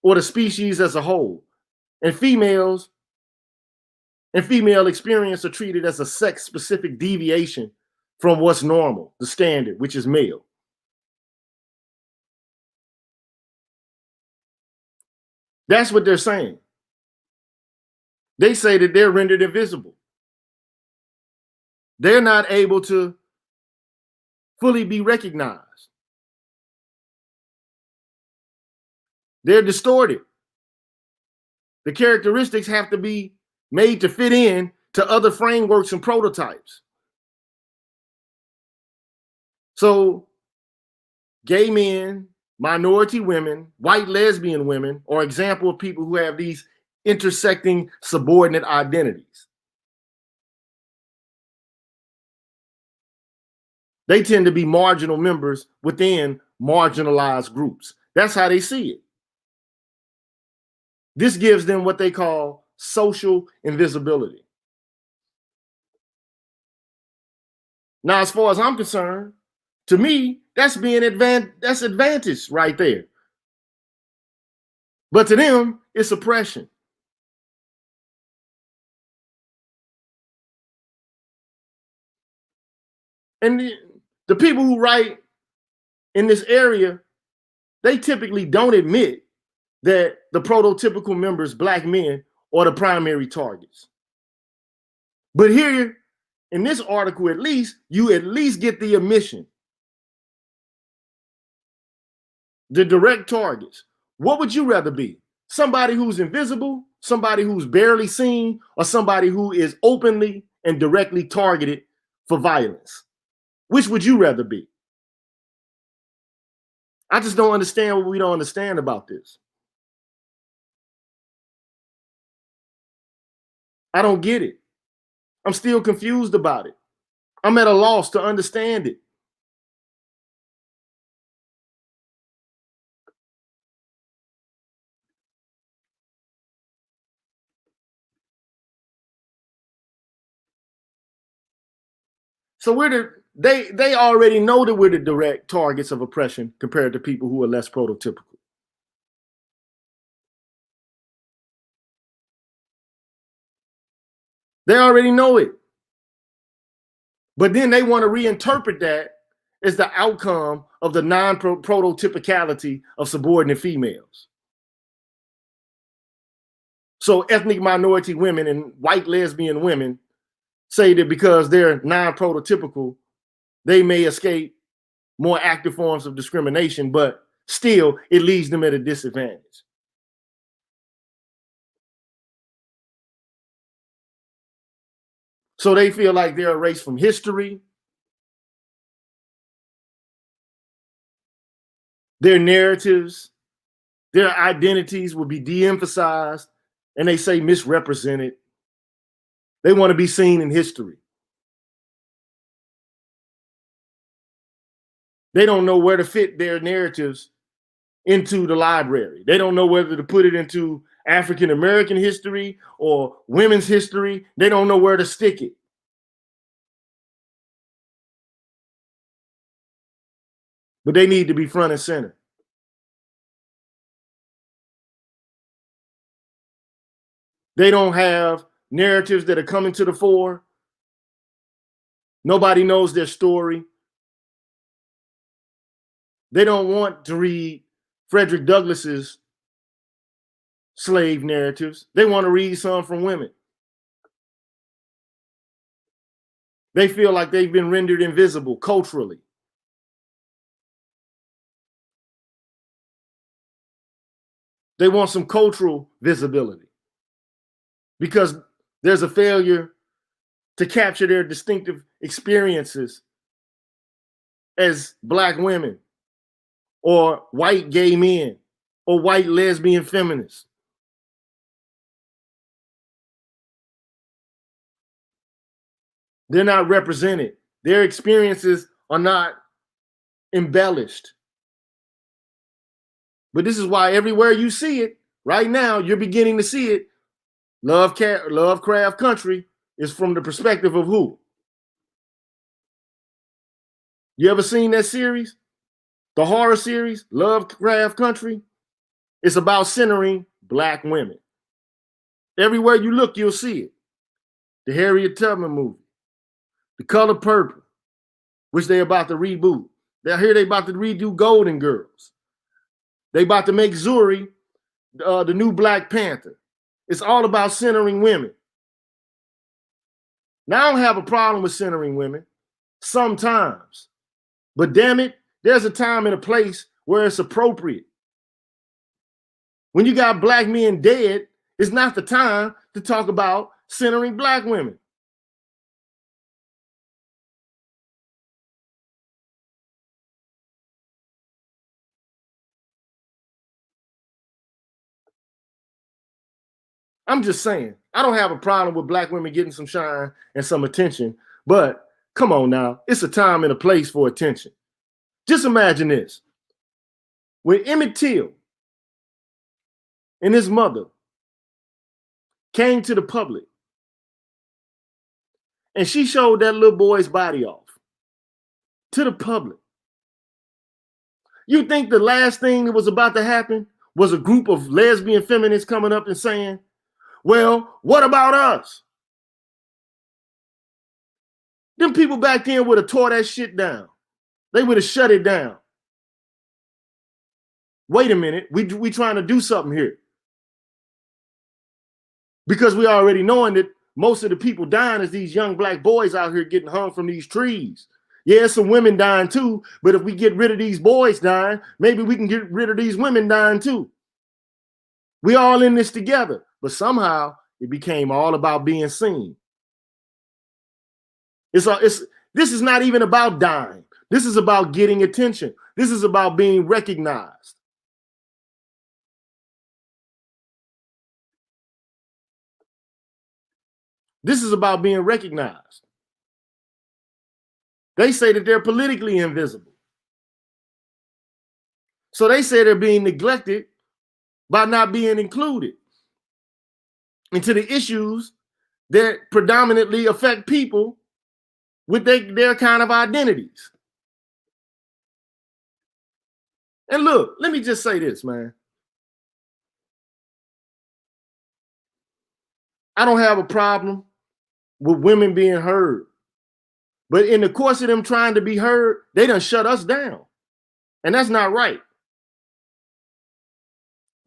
or the species as a whole. And female experience are treated as a sex-specific deviation from what's normal, the standard, which is male. That's what they're saying. They say that they're rendered invisible. They're not able to fully be recognized. They're distorted. The characteristics have to be made to fit in to other frameworks and prototypes. So gay men, minority women, white lesbian women are example of people who have these intersecting subordinate identities. They tend to be marginal members within marginalized groups. That's how they see it. This gives them what they call social invisibility. Now, as far as I'm concerned, to me, that's advantage right there. But to them, it's oppression. And the people who write in this area, they typically don't admit that the prototypical members, black men, are the primary targets. But here, in this article, you at least get the admission. The direct targets. What would you rather be? Somebody who's invisible, somebody who's barely seen, or somebody who is openly and directly targeted for violence? Which would you rather be? I just don't understand what we don't understand about this. I don't get it. I'm still confused about it. I'm at a loss to understand it. So they already know that we're the direct targets of oppression compared to people who are less prototypical. They already know it. But then they want to reinterpret that as the outcome of the non-prototypicality of subordinate females. So ethnic minority women and white lesbian women say that because they're non-prototypical, they may escape more active forms of discrimination, but still it leaves them at a disadvantage. So they feel like they're erased from history. Their narratives, their identities will be de-emphasized, and they say misrepresented. They want to be seen in history. They don't know where to fit their narratives into the library. They don't know whether to put it into African American history or women's history. They don't know where to stick it. But they need to be front and center. They don't have narratives that are coming to the fore. Nobody knows their story. They don't want to read Frederick Douglass's slave narratives. They want to read some from women. They feel like they've been rendered invisible culturally. They want some cultural visibility because there's a failure to capture their distinctive experiences as Black women or white gay men or white lesbian feminists. They're not represented. Their experiences are not embellished. But this is why everywhere you see it, right now, you're beginning to see it. Lovecraft Country is from the perspective of who? You ever seen that series? The horror series, Lovecraft Country? It's about centering Black women. Everywhere you look, you'll see it. The Harriet Tubman movie, The Color Purple, which they're about to reboot. They're about to redo Golden Girls. They about to make Zuri the new Black Panther. It's all about centering women. Now, I don't have a problem with centering women sometimes, but damn it, there's a time and a place where it's appropriate. When you got Black men dead, it's not the time to talk about centering Black women. I'm just saying, I don't have a problem with Black women getting some shine and some attention, but come on now, it's a time and a place for attention. Just imagine this. When Emmett Till and his mother came to the public and she showed that little boy's body off to the public, you think the last thing that was about to happen was a group of lesbian feminists coming up and saying, well, what about us? Them people back then would have tore that shit down. They would have shut it down. Wait a minute, we trying to do something here. Because we already knowing that most of the people dying is these young black boys out here getting hung from these trees. Yeah, some women dying too, but if we get rid of these boys dying, maybe we can get rid of these women dying too. We all in this together, but somehow it became all about being seen. This is not even about dying. This is about getting attention. This is about being recognized. This is about being recognized. They say that they're politically invisible. So they say they're being neglected by not being included into the issues that predominantly affect people with their kind of identities. And look, let me just say this, man. I don't have a problem with women being heard. But in the course of them trying to be heard, they done shut us down. And that's not right.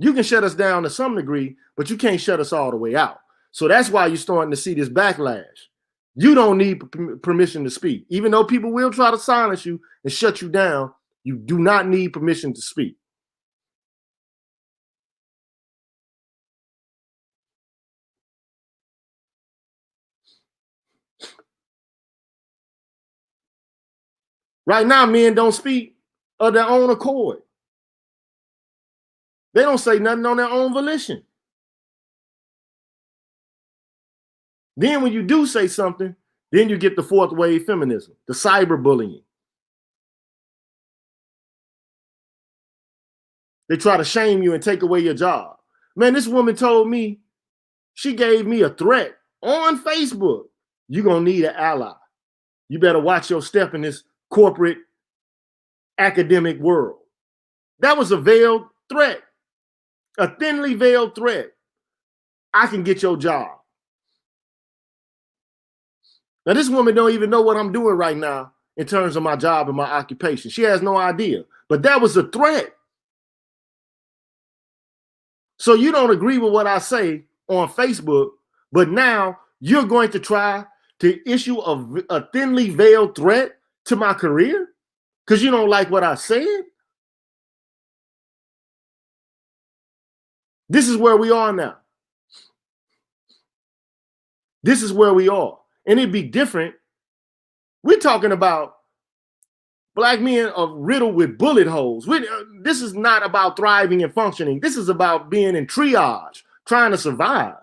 You can shut us down to some degree, but you can't shut us all the way out. So that's why you're starting to see this backlash. You don't need permission to speak. Even though people will try to silence you and shut you down, you do not need permission to speak. Right now, men don't speak of their own accord. They don't say nothing on their own volition. Then when you do say something, then you get the fourth wave feminism, the cyberbullying. They try to shame you and take away your job. Man, this woman told me, she gave me a threat on Facebook. You're going to need an ally. You better watch your step in this corporate academic world. That was a veiled threat, a thinly veiled threat. I can get your job. Now, this woman don't even know what I'm doing right now in terms of my job and my occupation. She has no idea, but that was a threat. So you don't agree with what I say on Facebook, but now you're going to try to issue a thinly veiled threat to my career because you don't like what I said? This is where we are now. This is where we are. And it'd be different. We're talking about black men are riddled with bullet holes. This is not about thriving and functioning. This is about being in triage, trying to survive.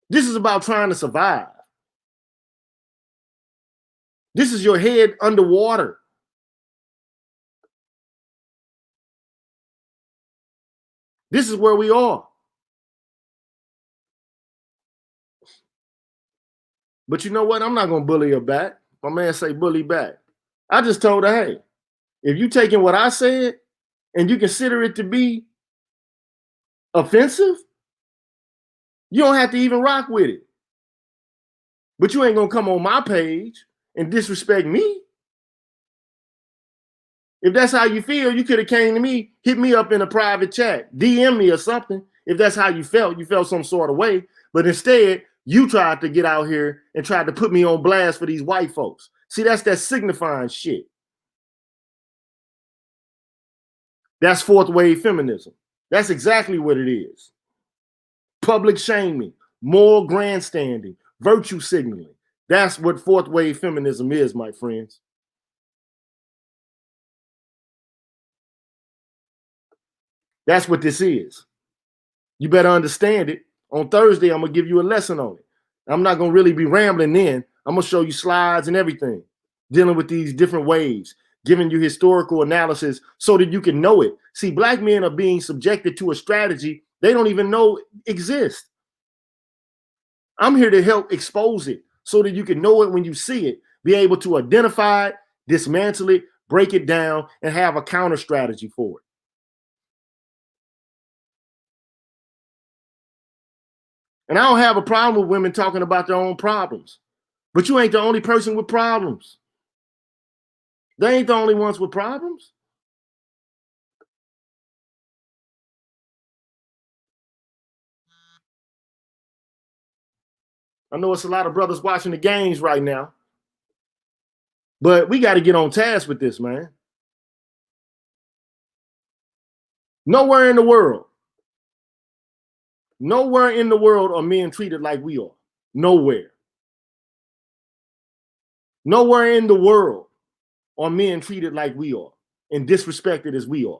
This is about trying to survive. This is your head underwater. This is where we are. But you know what? I'm not going to bully her back. My man say bully back. I just told her, hey, if you taking what I said and you consider it to be offensive, you don't have to even rock with it. But you ain't going to come on my page and disrespect me. If that's how you feel, you could have came to me, hit me up in a private chat, DM me or something. If that's how you felt some sort of way. But instead, you tried to get out here and tried to put me on blast for these white folks. See, that's that signifying shit. That's fourth wave feminism. That's exactly what it is. Public shaming, moral grandstanding, virtue signaling. That's what fourth wave feminism is, my friends. That's what this is. You better understand it. On Thursday, I'm going to give you a lesson on it. I'm not going to really be rambling then. I'm going to show you slides and everything. dealing with these different ways, giving you historical analysis so that you can know it. See, black men are being subjected to a strategy they don't even know exists. I'm here to help expose it so that you can know it when you see it, be able to identify it, dismantle it, break it down, and have a counter strategy for it. And I don't have a problem with women talking about their own problems, but you ain't the only person with problems. They ain't the only ones with problems. I know it's a lot of brothers watching the games right now, but we got to get on task with this, man. Nowhere in the world are men treated like we are. Nowhere. Nowhere in the world are men treated like we are and disrespected as we are.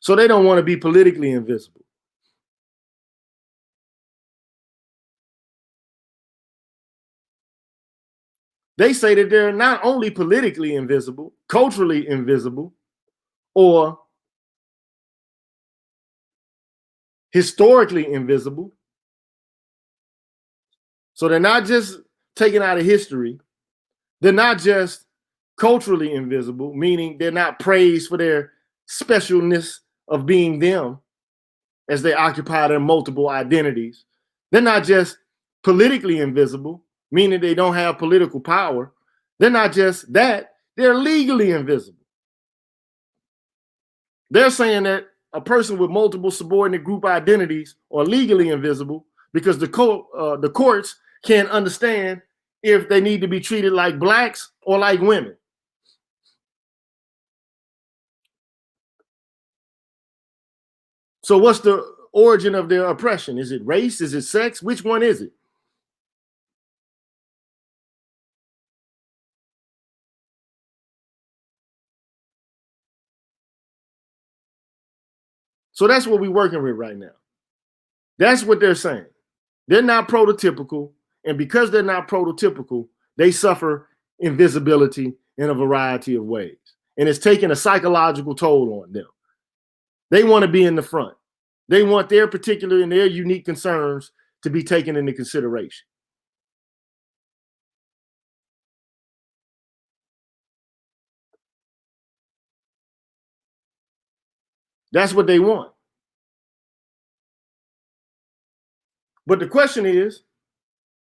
So they don't want to be politically invisible. They say that they're not only politically invisible, culturally invisible, or historically invisible. So they're not just taken out of history. They're not just culturally invisible, meaning they're not praised for their specialness of being them as they occupy their multiple identities. They're not just politically invisible, meaning they don't have political power. They're not just that, they're legally invisible. They're saying that a person with multiple subordinate group identities are legally invisible because the courts can't understand if they need to be treated like blacks or like women. So what's the origin of their oppression? Is it race? Is it sex? Which one is it? So that's what we're working with right now. That's what they're saying. They're not prototypical. And because they're not prototypical, they suffer invisibility in a variety of ways. And it's taking a psychological toll on them. They want to be in the front. They want their particular and their unique concerns to be taken into consideration. That's what they want. But the question is,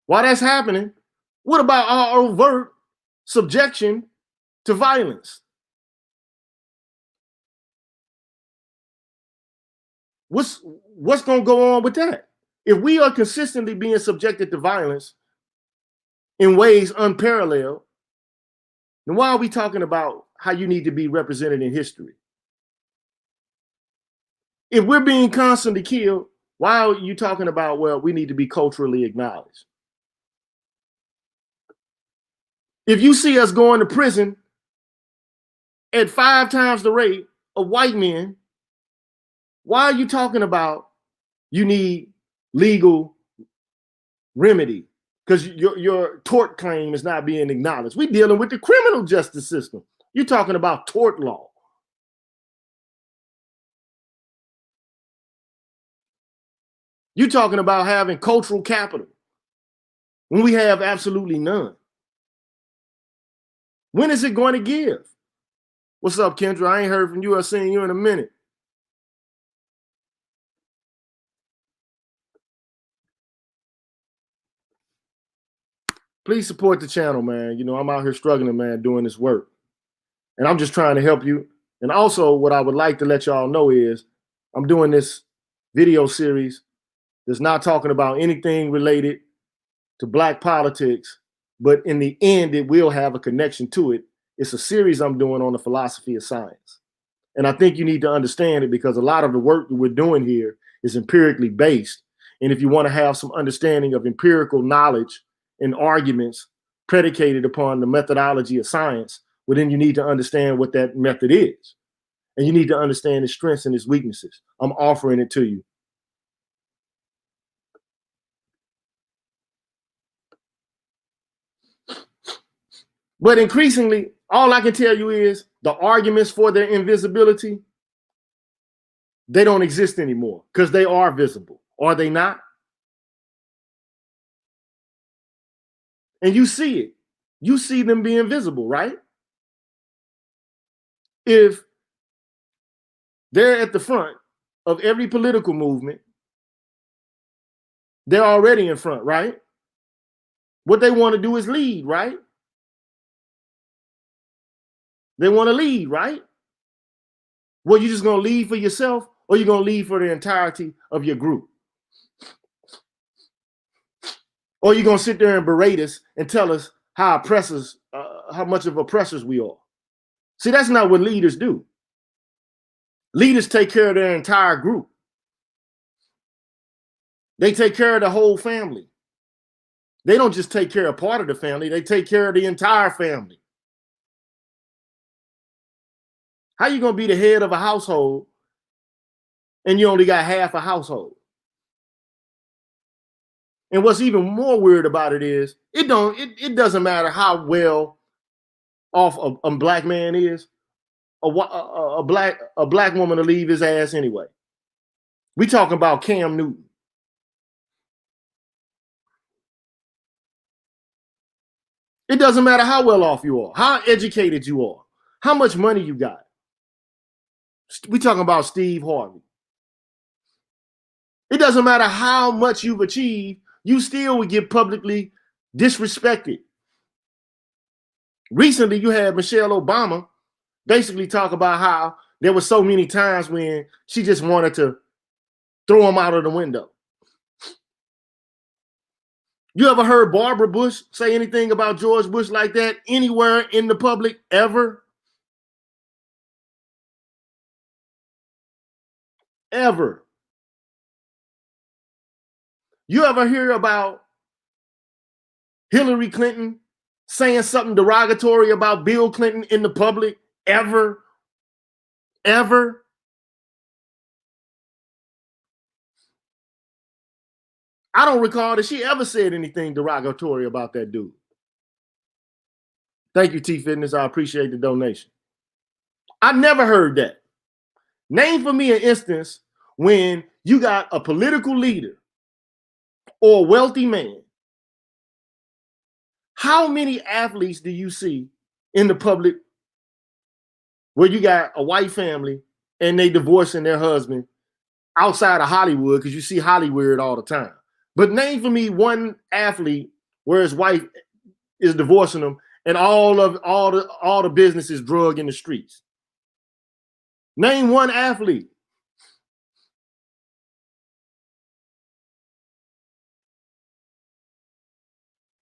while that's happening, what about our overt subjection to violence? What's going to go on with that? If we are consistently being subjected to violence in ways unparalleled, then why are we talking about how you need to be represented in history? If we're being constantly killed, why are you talking about, well, we need to be culturally acknowledged? If you see us going to prison at 5 times the rate of white men, why are you talking about you need legal remedy? Because your tort claim is not being acknowledged. We're dealing with the criminal justice system. You're talking about tort law. You're talking about having cultural capital when we have absolutely none. When is it going to give? What's up, Kendra? I ain't heard from you or seen you in a minute. Please support the channel, man. You know, I'm out here struggling, man, doing this work. And I'm just trying to help you. And also, what I would like to let y'all know is I'm doing this video series that's not talking about anything related to black politics, but in the end, it will have a connection to it. It's a series I'm doing on the philosophy of science. And I think you need to understand it because a lot of the work that we're doing here is empirically based. And if you want to have some understanding of empirical knowledge and arguments predicated upon the methodology of science, well, then you need to understand what that method is. And you need to understand his strengths and his weaknesses. I'm offering it to you. But increasingly, all I can tell you is the arguments for their invisibility, they don't exist anymore because they are visible. Are they not? And you see it. You see them being visible, right? If they're at the front of every political movement, they're already in front, right? What they want to do is lead, right? They want to lead, right? Well, you're just going to lead for yourself, or you're going to lead for the entirety of your group? Or you're going to sit there and berate us and tell us how oppressors, how much of oppressors we are? See, that's not what leaders do. Leaders take care of their entire group. They take care of the whole family. They don't just take care of part of the family, they take care of the entire family. How you gonna be the head of a household and you only got half a household? And what's even more weird about it is it doesn't matter how well off a black man is, a black woman to leave his ass anyway. We talking about Cam Newton. It doesn't matter how well off you are, how educated you are, how much money you got. We talking about Steve Harvey. It doesn't matter how much you've achieved, you still would get publicly disrespected. Recently, you had Michelle Obama basically talk about how there were so many times when she just wanted to throw him out of the window. You ever heard Barbara Bush say anything about George Bush like that anywhere in the public ever? Ever. You ever hear about Hillary Clinton saying something derogatory about Bill Clinton in the public? Ever? Ever? I don't recall that she ever said anything derogatory about that dude. Thank you, T Fitness. I appreciate the donation. I never heard that. Name for me an instance when you got a political leader or a wealthy man. How many athletes do you see in the public where you got a white family and they divorcing their husband outside of Hollywood, because you see Hollywood all the time? But name for me one athlete where his wife is divorcing him and all the business is drug in the streets. Name one athlete.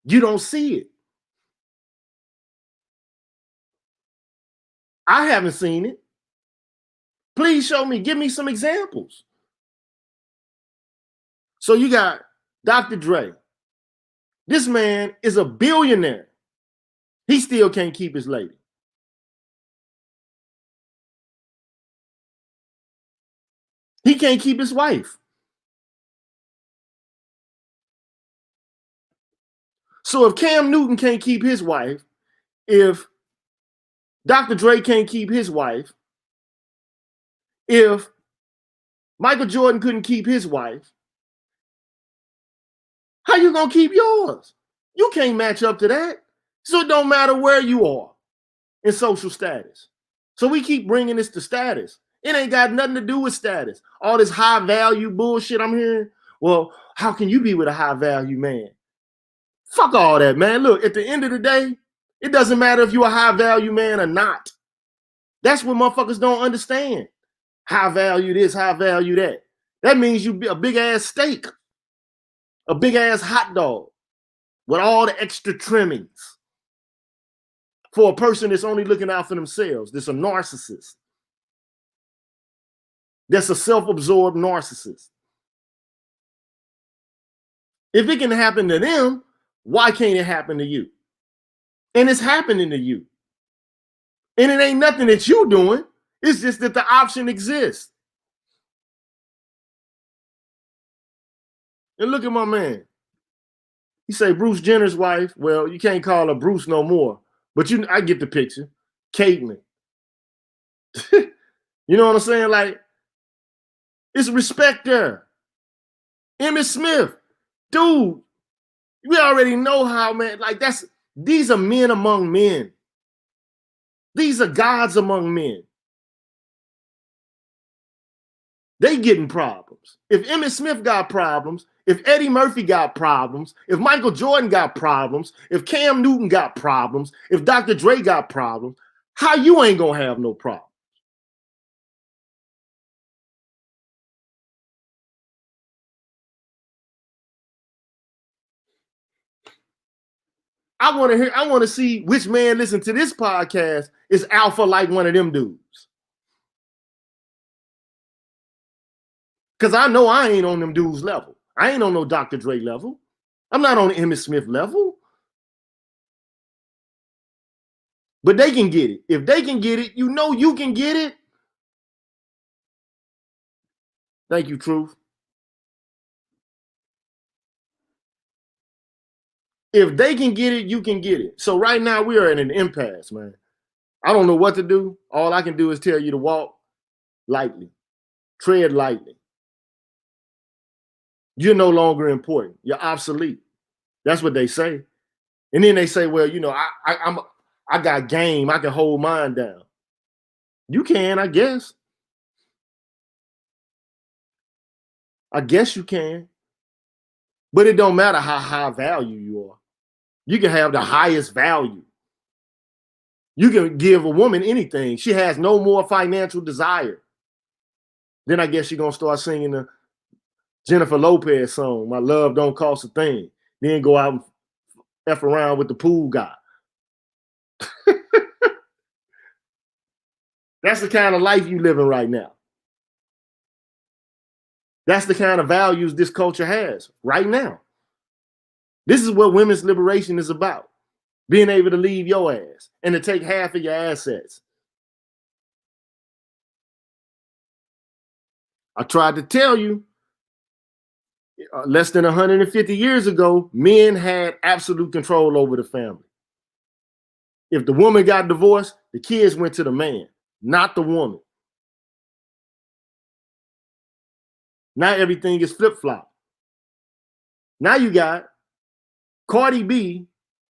You don't see it. I haven't seen it. Please show me, give me some examples. So you got Dr. Dre. This man is a billionaire. He still can't keep his lady. He can't keep his wife. So if Cam Newton can't keep his wife, if Dr. Dre can't keep his wife, if Michael Jordan couldn't keep his wife, how you gonna keep yours? You can't match up to that. So it don't matter where you are in social status. So we keep bringing this to status. It ain't got nothing to do with status. All this high value bullshit I'm hearing. Well, how can you be with a high value man? Fuck all that, man. Look, at the end of the day, it doesn't matter if you're a high value man or not. That's what motherfuckers don't understand. High value this, high value that. That means you be a big ass steak, a big ass hot dog with all the extra trimmings for a person that's only looking out for themselves. That's a narcissist. That's a self-absorbed narcissist. If it can happen to them, why can't it happen to you? And it's happening to you. And it ain't nothing that you doing. It's just that the option exists. And look at my man. You say Bruce Jenner's wife. Well, you can't call her Bruce no more. But I get the picture. Caitlyn. You know what I'm saying? Like, it's respect there. Emmitt Smith. Dude, we already know how, man. Like, these are men among men. These are gods among men. They getting problems. If Emmitt Smith got problems, if Eddie Murphy got problems, if Michael Jordan got problems, if Cam Newton got problems, if Dr. Dre got problems, how you ain't gonna have no problem? I want to see which man listen to this podcast is alpha like one of them dudes. Because I know I ain't on them dudes level. I ain't on no Dr. Dre level. I'm not on Emmitt Smith level. But they can get it. If they can get it, you know you can get it. Thank you, Truth. If they can get it, you can get it. So right now we are in an impasse, man. I don't know what to do. All I can do is tell you to walk lightly, tread lightly. You're no longer important. You're obsolete. That's what they say. And then they say, well, you know, I got game. I can hold mine down. You can, I guess. I guess you can. But it don't matter how high value you are. You can have the highest value. You can give a woman anything. She has no more financial desire. Then I guess she's going to start singing the Jennifer Lopez song, My Love Don't Cost a Thing. Then go out and F around with the pool guy. That's the kind of life you living right now. That's the kind of values this culture has right now. This is what women's liberation is about. Being able to leave your ass and to take half of your assets. I tried to tell you, less than 150 years ago, men had absolute control over the family. If the woman got divorced, the kids went to the man, not the woman. Now everything is flip-flop. Now you got Cardi B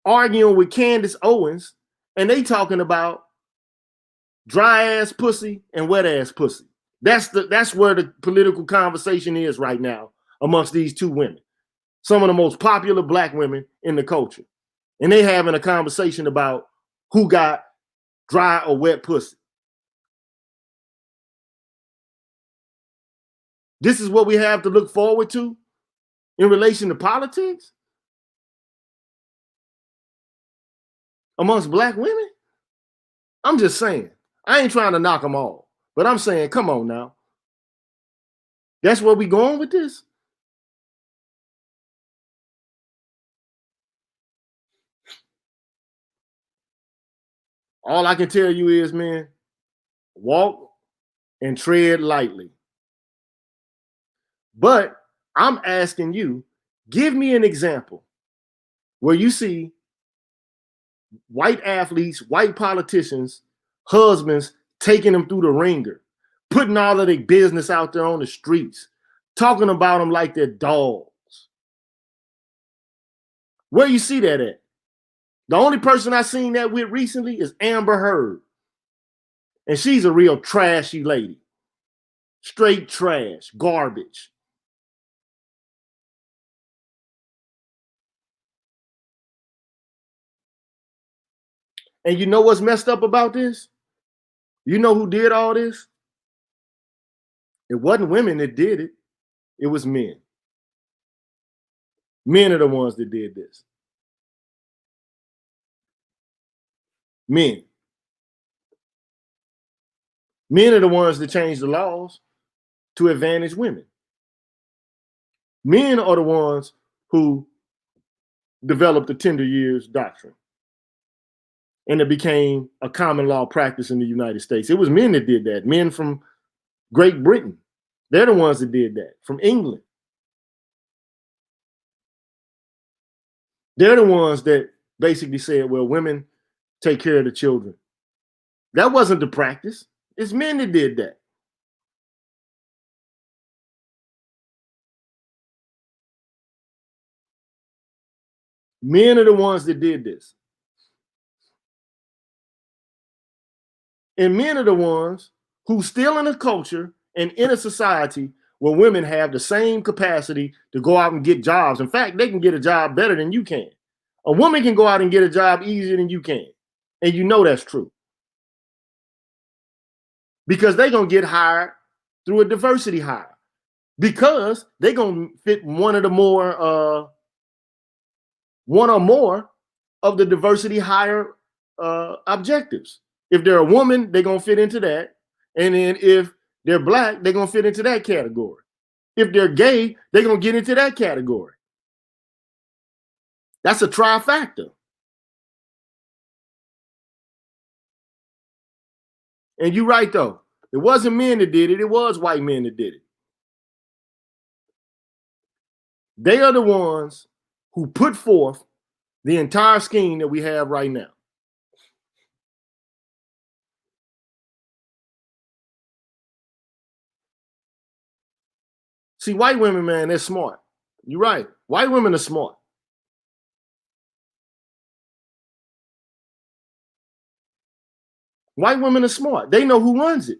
arguing with Candace Owens, and they talking about dry ass pussy and wet ass pussy. That's where the political conversation is right now amongst these two women, some of the most popular black women in the culture, and they having a conversation about who got dry or wet pussy. This is what we have to look forward to in relation to politics amongst black women. I'm just saying. I ain't trying to knock them all, but I'm saying, come on now. That's where we going with this? All I can tell you is, man, walk and tread lightly. But I'm asking you, give me an example where you see white athletes, white politicians, husbands taking them through the ringer, putting all of their business out there on the streets, talking about them like they're dogs. Where you see that at? The only person I seen that with recently is Amber Heard. And she's a real trashy lady. Straight trash, garbage. And you know what's messed up about this? You know who did all this? It wasn't women that did it. It was men. Men are the ones that did this. Men. Men are the ones that changed the laws to advantage women. Men are the ones who developed the tender years doctrine. and it became a common law practice in the United States. It was men that did that, men from Great Britain. They're the ones that did that, from England. They're the ones that basically said, well, women take care of the children. That wasn't the practice. It's men that did that. Men are the ones that did this. And men are the ones who still in a culture and in a society where women have the same capacity to go out and get jobs. In fact, they can get a job better than you can. A woman can go out and get a job easier than you can. And you know that's true. Because they're going to get hired through a diversity hire. Because they're going to fit one or more of the diversity hire objectives. If they're a woman, they're going to fit into that. And then if they're black, they're going to fit into that category. If they're gay, they're going to get into that category. That's a trifecta. And you're right, though. It wasn't men that did it. It was white men that did it. They are the ones who put forth the entire scheme that we have right now. See, white women, man, they're smart. You're right. White women are smart. White women are smart. They know who runs it.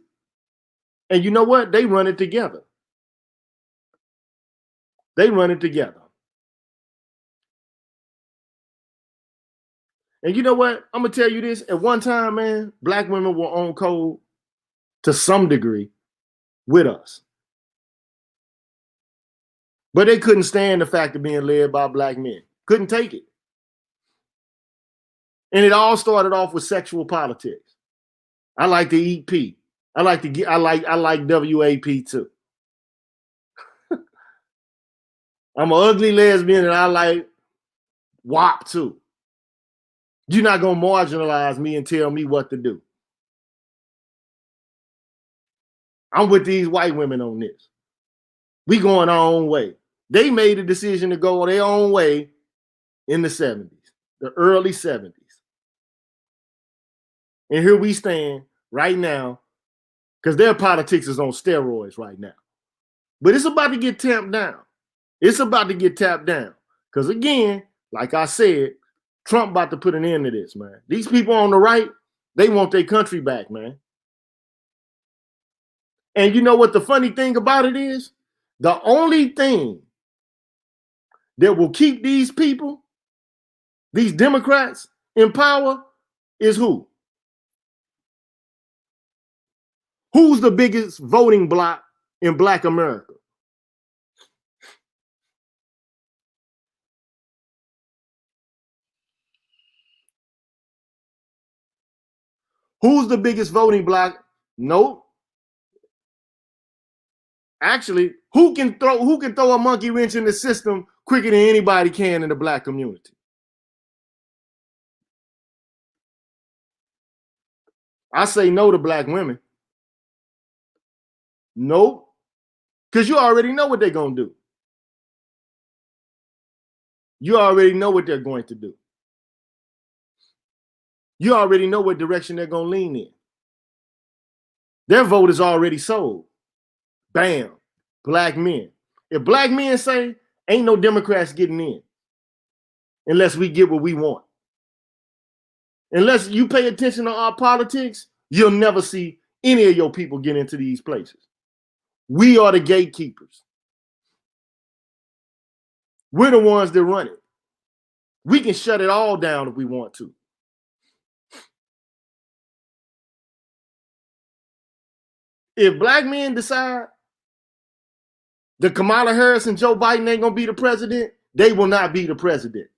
And you know what? They run it together. They run it together. And you know what? I'm going to tell you this. At one time, man, black women were on code to some degree with us. But they couldn't stand the fact of being led by black men. Couldn't take it. And it all started off with sexual politics. I like to eat pee. I like WAP too. I'm an ugly lesbian and I like WAP too. You're not going to marginalize me and tell me what to do. I'm with these white women on this. We going our own way. They made a decision to go their own way in the 70s, the early 70s. And here we stand right now because their politics is on steroids right now. But it's about to get tamped down. It's about to get tapped down. Because again, like I said, Trump about to put an end to this, man. These people on the right, they want their country back, man. And you know what the funny thing about it is? The only thing that will keep these people, these Democrats, in power is who? Who's the biggest voting bloc in Black America? Who's the biggest voting bloc? Nope. Actually, who can throw a monkey wrench in the system quicker than anybody can in the Black community? I say no to black women. Nope. Because you already know what they're going to do. You already know what they're going to do. You already know what direction they're going to lean in. Their vote is already sold. Bam. Black men. If black men say, ain't no Democrats getting in unless we get what we want. Unless you pay attention to our politics, you'll never see any of your people get into these places. We are the gatekeepers. We're the ones that run it. We can shut it all down if we want to. If black men decide that Kamala Harris and Joe Biden ain't going to be the president, they will not be the president.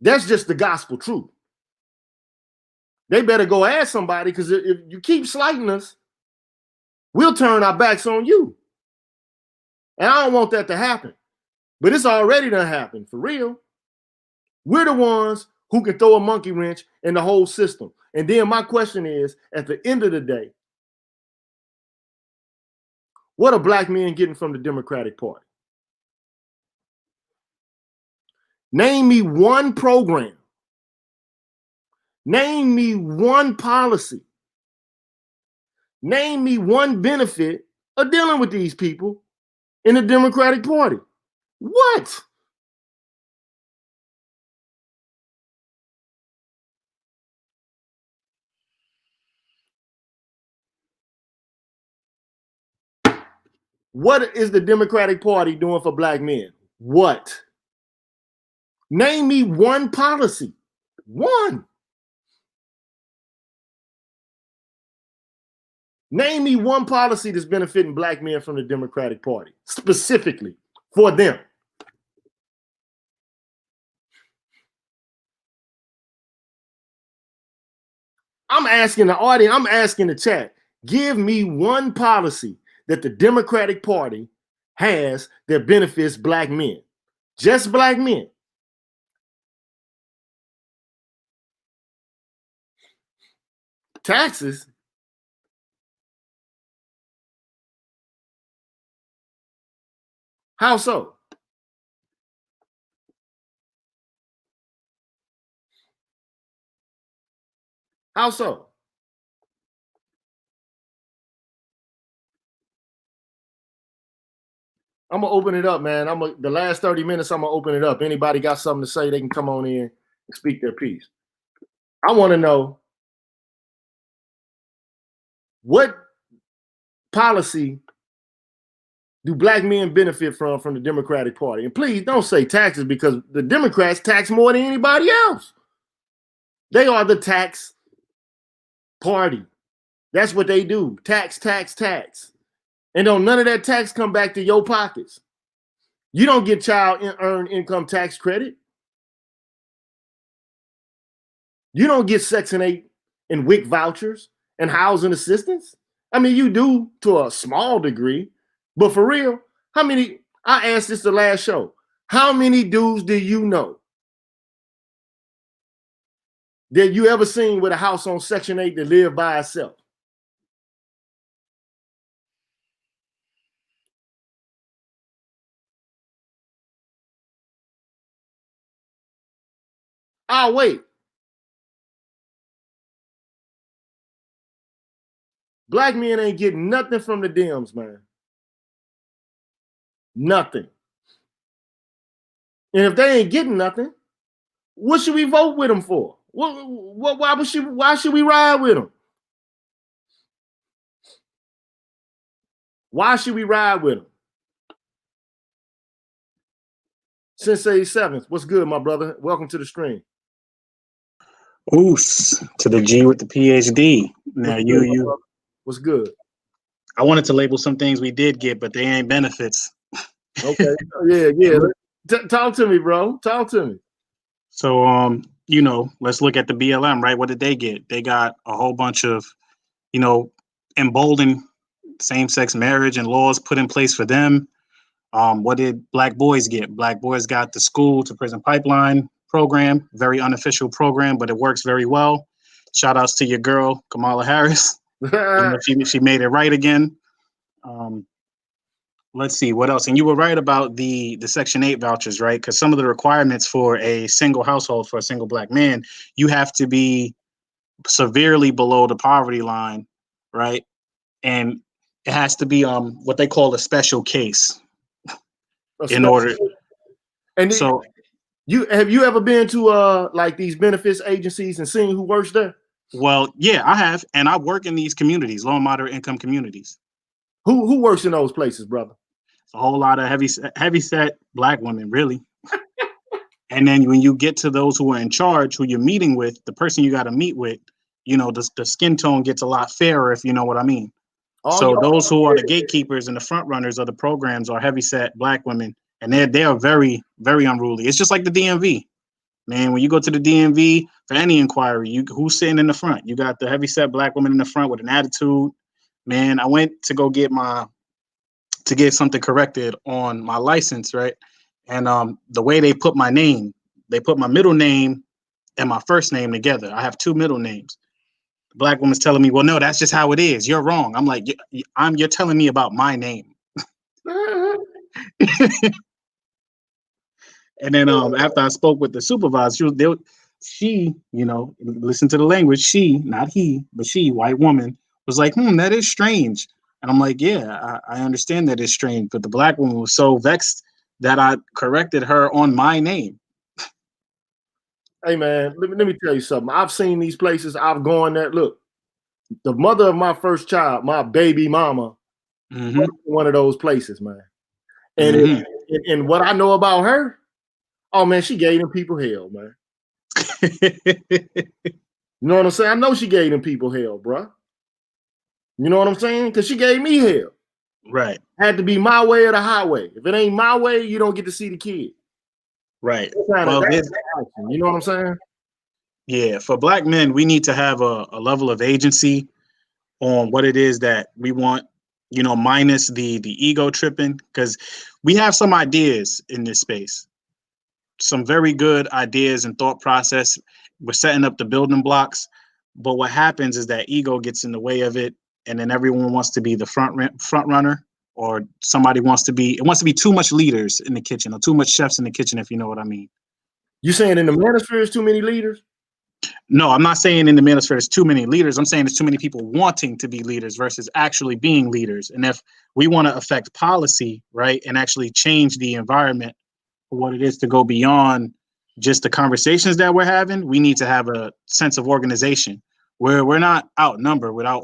That's just the gospel truth. They better go ask somebody, because if you keep slighting us, we'll turn our backs on you. And I don't want that to happen. But it's already done happened, for real. We're the ones who can throw a monkey wrench in the whole system. And then my question is, at the end of the day, what are black men getting from the Democratic Party? Name me one program. Name me one policy. Name me one benefit of dealing with these people in the Democratic Party. What? What is the Democratic Party doing for black men? What? Name me one policy. One. Name me one policy that's benefiting black men from the Democratic Party, specifically for them. I'm asking the audience, I'm asking the chat, give me one policy that the Democratic Party has that benefits black men. Just black men. Taxes. How so? How so? I'm gonna open it up, man. The last 30 minutes, I'm gonna open it up. Anybody got something to say, they can come on in and speak their piece. I want to know what policy do black men benefit from the Democratic Party? And please don't say taxes, because the Democrats tax more than anybody else. They are the tax party. That's what they do. Tax, tax, tax. And don't none of that tax come back to your pockets. You don't get child earned income tax credit. You don't get Section 8 and WIC vouchers and housing assistance. I mean, you do to a small degree, but for real, how many, I asked this the last show, how many dudes do you know that you ever seen with a house on Section 8 that live by itself? I'll wait. Black men ain't getting nothing from the Dems, man. Nothing. And if they ain't getting nothing, what should we vote with them for? Why should we ride with them? Why should we ride with them? Sensei 7th, what's good, my brother? Welcome to the stream. Oos to the G with the PhD. Now what's good? I wanted to label some things we did get, but they ain't benefits. Okay. yeah. Talk to me, bro. Talk to me. So let's look at the BLM, right? What did they get? They got a whole bunch of, emboldened same-sex marriage and laws put in place for them. What did black boys get? Black boys got the school to prison pipeline program, very unofficial program, but it works very well. Shout outs to your girl, Kamala Harris. She made it right again. Let's see what else. And you were right about the Section 8 vouchers, right? Because some of the requirements for a single household, for a single black man, you have to be severely below the poverty line, right? And it has to be what they call a special case in order. And so have you ever been to like these benefits agencies and seen who works there? Well, yeah, I have, and I work in these communities, low and moderate income communities. Who works in those places, brother? It's a whole lot of heavy set black women, really. And then when you get to those who are in charge, who you're meeting with, the person you got to meet with, the skin tone gets a lot fairer, if you know what I mean. So those who are the gatekeepers and the front runners of the programs are heavy set black women, and they are very, very unruly. It's just like the DMV. Man, when you go to the DMV for any inquiry, who's sitting in the front? You got the heavy set black woman in the front with an attitude. Man, I went to go get something corrected on my license, right? And the way they put my name, they put my middle name and my first name together. I have two middle names. The black woman's telling me, well, no, that's just how it is. You're wrong. I'm like, you're telling me about my name. And then after I spoke with the supervisor, she, listen to the language. She, not he, but she, white woman, was like, that is strange. And I'm like, yeah, I understand that it's strange. But the black woman was so vexed that I corrected her on my name. Hey, man, let me tell you something. I've seen these places. I've gone there. Look, the mother of my first child, my baby mama, one of those places, man. And and what I know about her, oh, man, she gave them people hell, man. You know what I'm saying? I know she gave them people hell, bro. You know what I'm saying? Because she gave me hell. Right. Had to be my way or the highway. If it ain't my way, you don't get to see the kid. Right. Well, you know what I'm saying? Yeah. For black men, we need to have a level of agency on what it is that we want, minus the ego tripping, because we have some ideas in this space, some very good ideas and thought process. We're setting up the building blocks, but what happens is that ego gets in the way of it, and then everyone wants to be the front runner, or somebody wants to be too much leaders in the kitchen or too much chefs in the kitchen, if you know what I mean. You saying in the manosphere is too many leaders? No, I'm not saying in the manosphere there's too many leaders. I'm saying there's too many people wanting to be leaders versus actually being leaders. And if we want to affect policy, right, and actually change the environment for what it is to go beyond just the conversations that we're having, we need to have a sense of organization where we're not outnumbered, we're out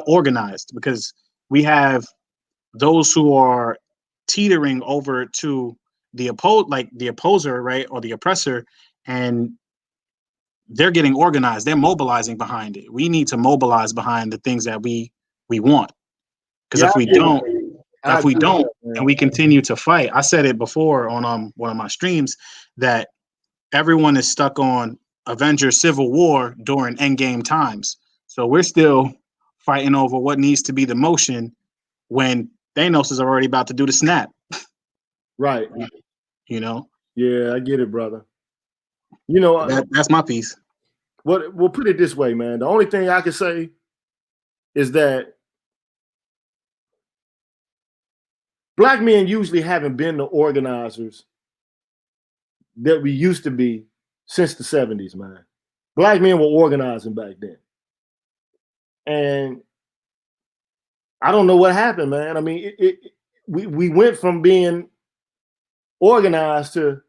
organized, because we have those who are teetering over to the opposer, right, or the oppressor, and they're getting organized. They're mobilizing behind it. We need to mobilize behind the things that we want. Because if we don't, and we continue to fight, I said it before on one of my streams, that everyone is stuck on Avengers Civil War during Endgame times. So we're still fighting over what needs to be the motion when Thanos is already about to do the snap. Right. Yeah, I get it, brother. That's my piece. We'll put it this way, man. The only thing I can say is that black men usually haven't been the organizers that we used to be since the 70s, man. Black men were organizing back then. And I don't know what happened, man. I mean, we went from being organized to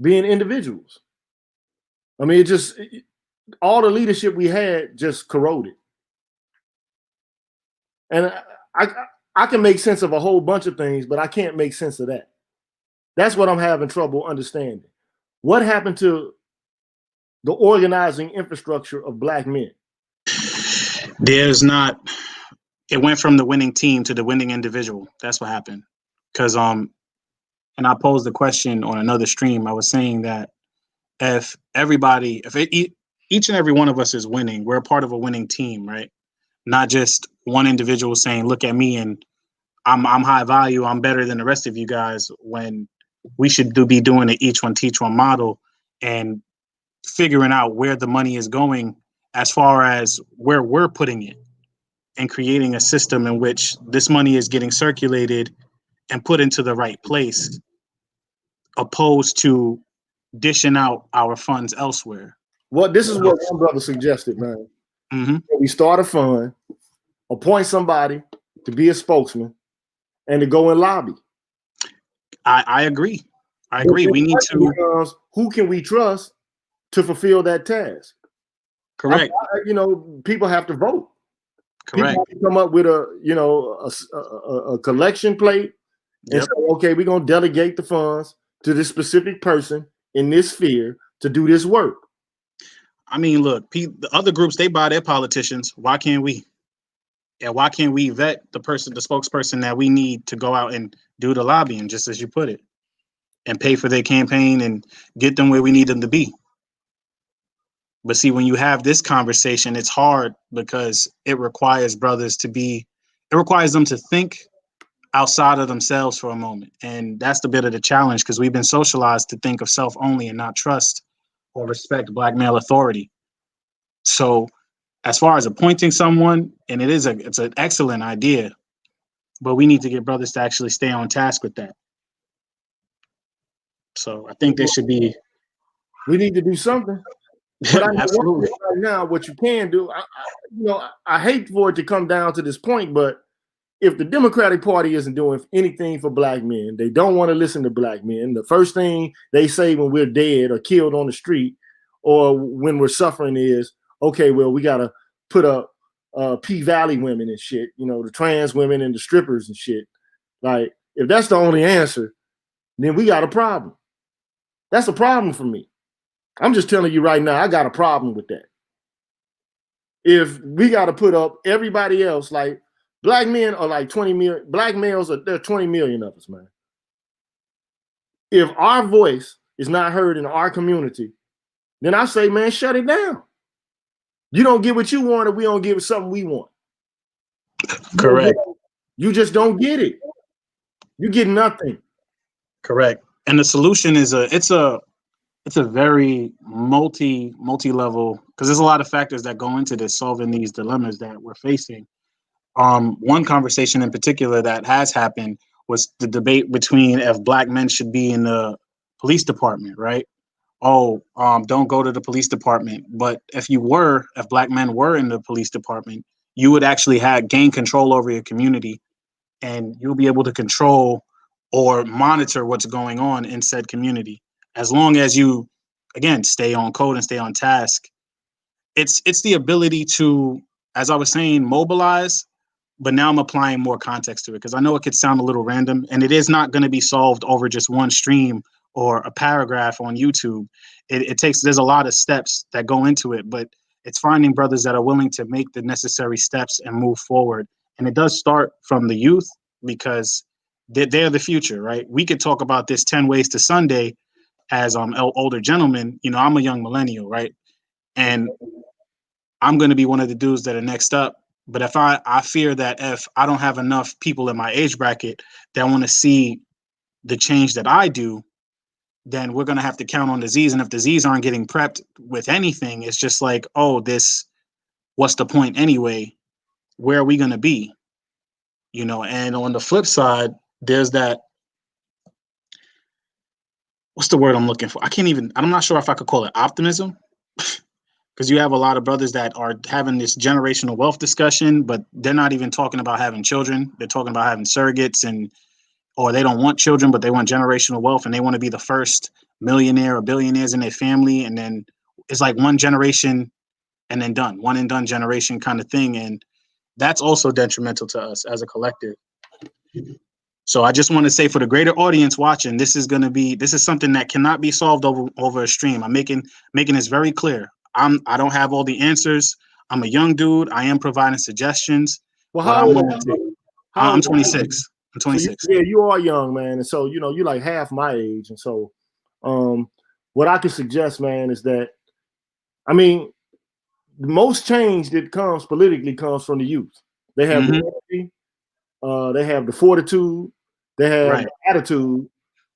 being individuals. I mean, all the leadership we had just corroded. And I can make sense of a whole bunch of things, but I can't make sense of that. That's what I'm having trouble understanding. What happened to the organizing infrastructure of black men? It went from the winning team to the winning individual. That's what happened. Because and I posed the question on another stream. I was saying that if each and every one of us is winning, we're a part of a winning team, right? Not just one individual saying, look at me and I'm high value, I'm better than the rest of you guys, when we should be doing the each one teach one model and figuring out where the money is going as far as where we're putting it, and creating a system in which this money is getting circulated and put into the right place, opposed to dishing out our funds elsewhere. Well, this is what one brother suggested, man. We start a fund, appoint somebody to be a spokesman, and to go and lobby. I agree. We need to. Who can we trust to fulfill that task? Correct. People have to vote. Correct. People have to come up with a collection plate and say, okay, we're gonna delegate the funds to this specific person in this sphere to do this work. I mean, look, the other groups, they buy their politicians. Why can't we? And why can't we vet the spokesperson that we need to go out and do the lobbying, just as you put it, and pay for their campaign and get them where we need them to be? But see, when you have this conversation, it's hard because it requires brothers it requires them to think outside of themselves for a moment. And that's the bit of the challenge, because we've been socialized to think of self only and not trust or respect black male authority. So as far as appointing someone, and it's an excellent idea, but we need to get brothers to actually stay on task with that. So I think there should be. We need to do something. But I know Absolutely. right now what you can do. I hate for it to come down to this point, but if the Democratic Party isn't doing anything for black men, they don't want to listen to black men. The first thing they say when we're dead or killed on the street or when we're suffering is, okay, well, we got to put up P Valley women and shit, the trans women and the strippers and shit. Like, if that's the only answer, then we got a problem. That's a problem for me. I'm just telling you right now, I got a problem with that. If we got to put up everybody else, like black men are like 20 million, black males there are 20 million of us, man. If our voice is not heard in our community, then I say, man, shut it down. You don't get what you want, or we don't give something we want. Correct. You just don't get it. You get nothing. Correct. And the solution is it's a very multi-level, because there's a lot of factors that go into this, solving these dilemmas that we're facing. One conversation in particular that has happened was the debate between if black men should be in the police department, right? Don't go to the police department. But if black men were in the police department, you would actually gain control over your community, and you'll be able to control or monitor what's going on in said community. As long as you, again, stay on code and stay on task. It's the ability to, as I was saying, mobilize, but now I'm applying more context to it, because I know it could sound a little random, and it is not going to be solved over just one stream or a paragraph on YouTube. There's a lot of steps that go into it, but it's finding brothers that are willing to make the necessary steps and move forward. And it does start from the youth, because they're the future, right? We could talk about this 10 ways to Sunday as older gentlemen. I'm a young millennial, right? And I'm going to be one of the dudes that are next up. But if I fear that if I don't have enough people in my age bracket that want to see the change that I do, then we're going to have to count on the Z's. And if the Z's aren't getting prepped with anything, it's just like, what's the point anyway? Where are we going to be? And on the flip side, there's that, what's the word I'm looking for? I'm not sure if I could call it optimism, because you have a lot of brothers that are having this generational wealth discussion, but they're not even talking about having children. They're talking about having surrogates, or they don't want children, but they want generational wealth, and they want to be the first millionaire or billionaires in their family. And then it's like one generation and then done, one and done generation kind of thing. And that's also detrimental to us as a collective. So I just want to say, for the greater audience watching, this is something that cannot be solved over a stream. I'm making this very clear. I don't have all the answers. I'm a young dude. I am providing suggestions. Well, how old are you? I'm 26. I'm 26. So you are young, man. And so, you're like half my age. And so what I can suggest, man, is that, the most change that comes politically comes from the youth. They have the energy, they have the fortitude, they have the attitude.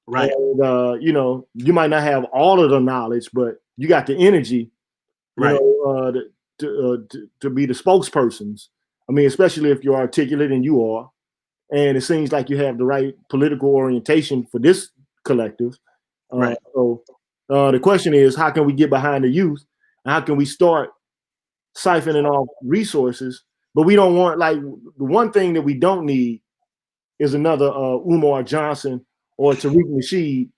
Right. And, you might not have all of the knowledge, but you got the energy, to be the spokespersons. Especially if you're articulate, and you are. And it seems like you have the right political orientation for this collective. Right. So the question is, how can we get behind the youth? And how can we start siphoning off resources? But we don't want, like, the one thing that we don't need is another Umar Johnson or Tariq Nasheed,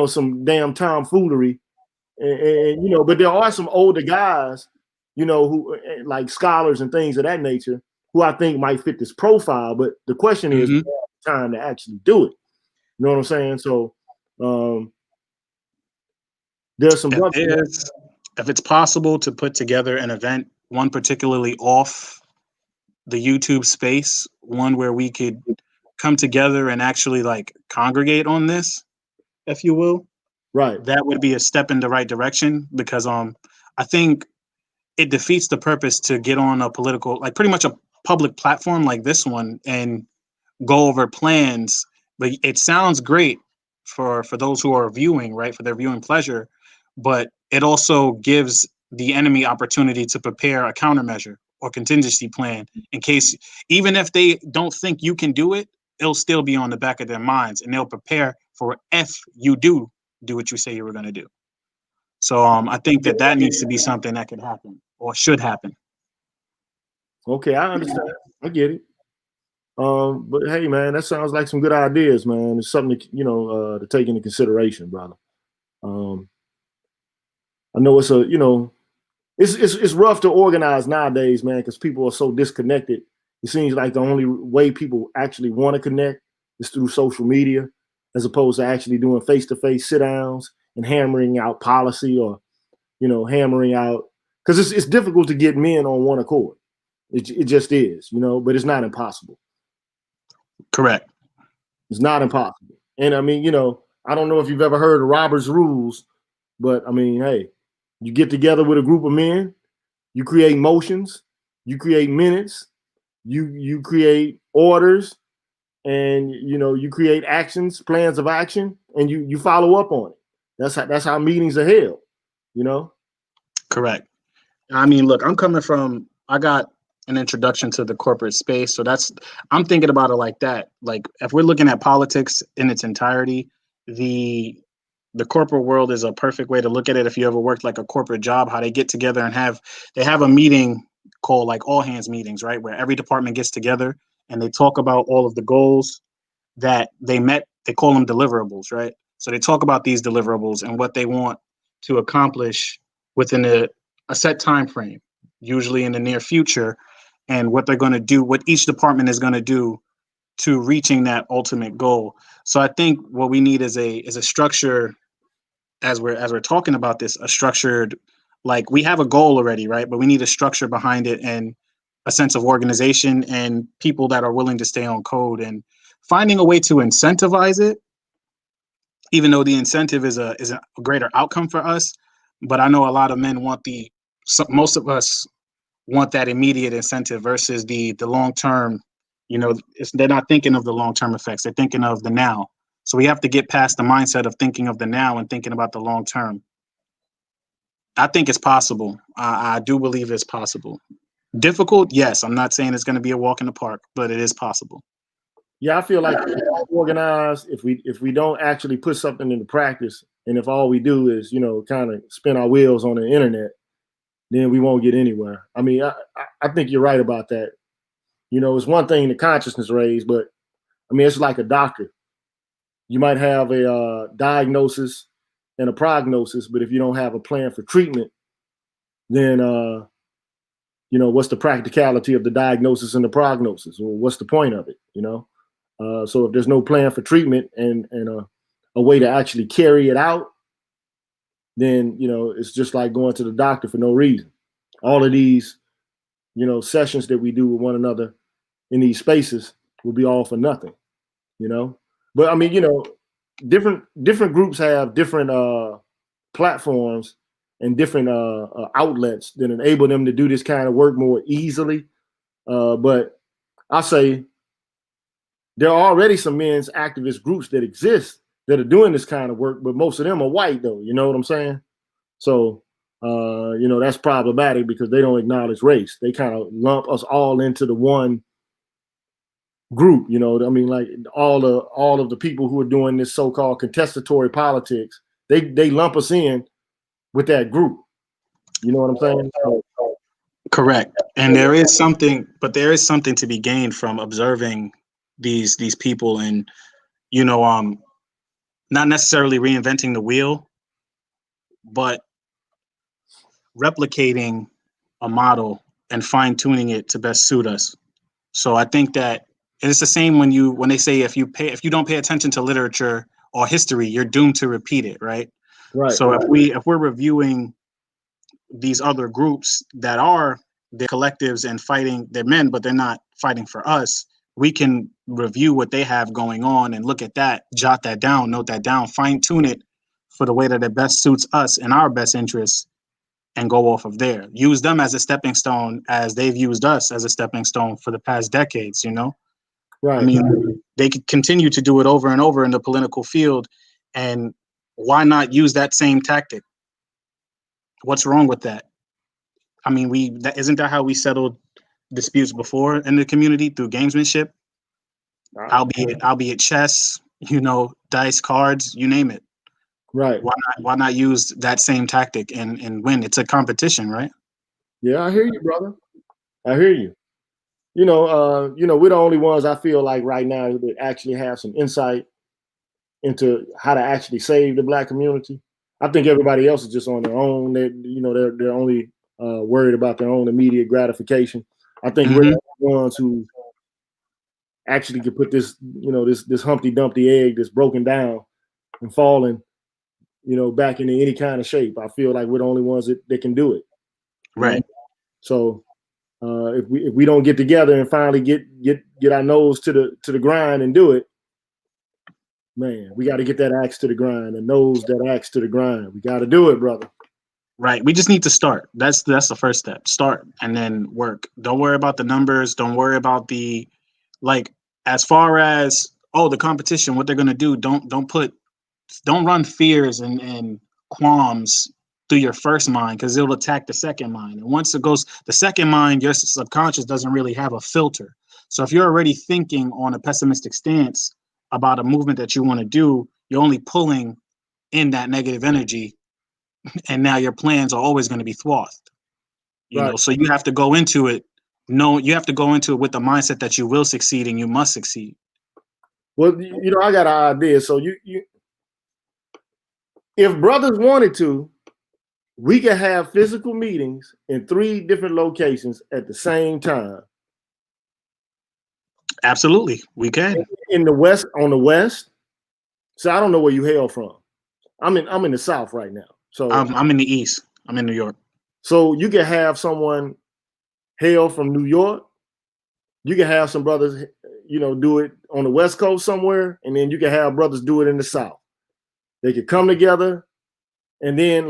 some damn tomfoolery. And but there are some older guys, who like scholars and things of that nature, who I think might fit this profile. But the question is, time to actually do it. You know what I'm saying? So there's some. If it's possible to put together an event, one particularly off the YouTube space, one where we could come together and actually like congregate on this, if you will, right? That would be a step in the right direction, because I think it defeats the purpose to get on a political, like pretty much a public platform like this one, and go over plans, but it sounds great for those who are viewing, right, for their viewing pleasure, but it also gives the enemy opportunity to prepare a countermeasure or contingency plan in case, even if they don't think you can do it, it'll still be on the back of their minds, and they'll prepare for if you do what you say you were going to do. So I think that needs to be something that could happen or should happen. Okay, I understand. I get it. But hey, man, that sounds like some good ideas, man. It's something to to take into consideration, brother. Um, I know it's it's rough to organize nowadays, man, because people are so disconnected. It seems like the only way people actually want to connect is through social media, as opposed to actually doing face-to-face sit-downs and hammering out policy, or hammering out, because it's difficult to get men on one accord. It just is, but it's not impossible. Correct. It's not impossible. And I mean, I don't know if you've ever heard of Robert's rules, but I mean, hey, you get together with a group of men, you create motions, you create minutes, you create orders, and you create actions, plans of action, and you follow up on it. That's how meetings are held. Correct. I mean, look, I got an introduction to the corporate space. So I'm thinking about it like that. Like, if we're looking at politics in its entirety, the corporate world is a perfect way to look at it. If you ever worked like a corporate job, how they get together and have a meeting called like all hands meetings, right? Where every department gets together and they talk about all of the goals that they met. They call them deliverables, right? So they talk about these deliverables and what they want to accomplish within a set time frame, usually in the near future, and what they're going to do, what each department is going to do to reaching that ultimate goal. So I think what we need is a structure, as we're talking about this, a structured, like, we have a goal already, right? But we need a structure behind it and a sense of organization and people that are willing to stay on code, and finding a way to incentivize it, even though the incentive is a greater outcome for us. But I know a lot of men most of us want that immediate incentive versus the long term. They're not thinking of the long term effects. They're thinking of the now. So we have to get past the mindset of thinking of the now and thinking about the long term. I think it's possible. I do believe it's possible. Difficult, yes. I'm not saying it's going to be a walk in the park, but it is possible. Yeah, I feel like if we don't organize, if we don't actually put something into practice, and if all we do is kind of spin our wheels on the internet, then we won't get anywhere. I mean, I think you're right about that. It's one thing to consciousness raise, but I mean, it's like a doctor. You might have a diagnosis and a prognosis, but if you don't have a plan for treatment, then what's the practicality of the diagnosis and the prognosis? Or what's the point of it? So if there's no plan for treatment and a way to actually carry it out, then it's just like going to the doctor for no reason. All of these sessions that we do with one another in these spaces will be all for nothing. But I mean, different groups have different platforms and different outlets that enable them to do this kind of work more easily. But I say there are already some men's activist groups that exist that are doing this kind of work, but most of them are white, though. You know what I'm saying? So, that's problematic because they don't acknowledge race. They kind of lump us all into the one group. I mean, like all of the people who are doing this so-called contestatory politics, they lump us in with that group. You know what I'm saying? Correct. And there is something to be gained from observing these people, and not necessarily reinventing the wheel, but replicating a model and fine-tuning it to best suit us. So I think that it's the same when they say if you don't pay attention to literature or history, you're doomed to repeat it, right? Right. So if we're reviewing these other groups that are the collectives and fighting, they're men, but they're not fighting for us, we can review what they have going on and look at that, jot that down, note that down, fine tune it for the way that it best suits us and our best interests, and go off of there. Use them as a stepping stone, as they've used us as a stepping stone for the past decades. Right. I mean, they could continue to do it over and over in the political field, and why not use that same tactic? What's wrong with that? I mean, isn't that how we settled disputes before in the community, through gamesmanship, albeit chess, dice, cards, you name it. Right. Why not use that same tactic and win? It's a competition, right? Yeah, I hear you, brother. I hear you. We're the only ones I feel like right now that actually have some insight into how to actually save the Black community. I think everybody else is just on their own. They're only worried about their own immediate gratification. I think we're the ones who actually could put this Humpty Dumpty egg that's broken down and falling, back into any kind of shape. I feel like we're the only ones that can do it. Right. So if we don't get together and finally get our nose to the grind and do it, man, we got to get that axe to the grind and nose that axe to the grind. We got to do it, brother. Right. We just need to start. That's the first step. Start and then work. Don't worry about the numbers. Don't worry about as far as the competition, what they're gonna do. Don't run fears and qualms through your first mind, because it'll attack the second mind. And once it goes, the second mind, your subconscious doesn't really have a filter. So if you're already thinking on a pessimistic stance about a movement that you want to do, you're only pulling in that negative energy, and now your plans are always going to be thwarted. So you have to go into it. You have to go into it with the mindset that you will succeed and you must succeed. Well, I got an idea. So if brothers wanted to, we could have physical meetings in 3 different locations at the same time. Absolutely, we can. In the West, on the West. So I don't know where you hail from. I'm in the South right now. So I'm in the East. I'm in New York. So you can have someone hail from New York. You can have some brothers, do it on the West Coast somewhere, and then you can have brothers do it in the South. They could come together, and then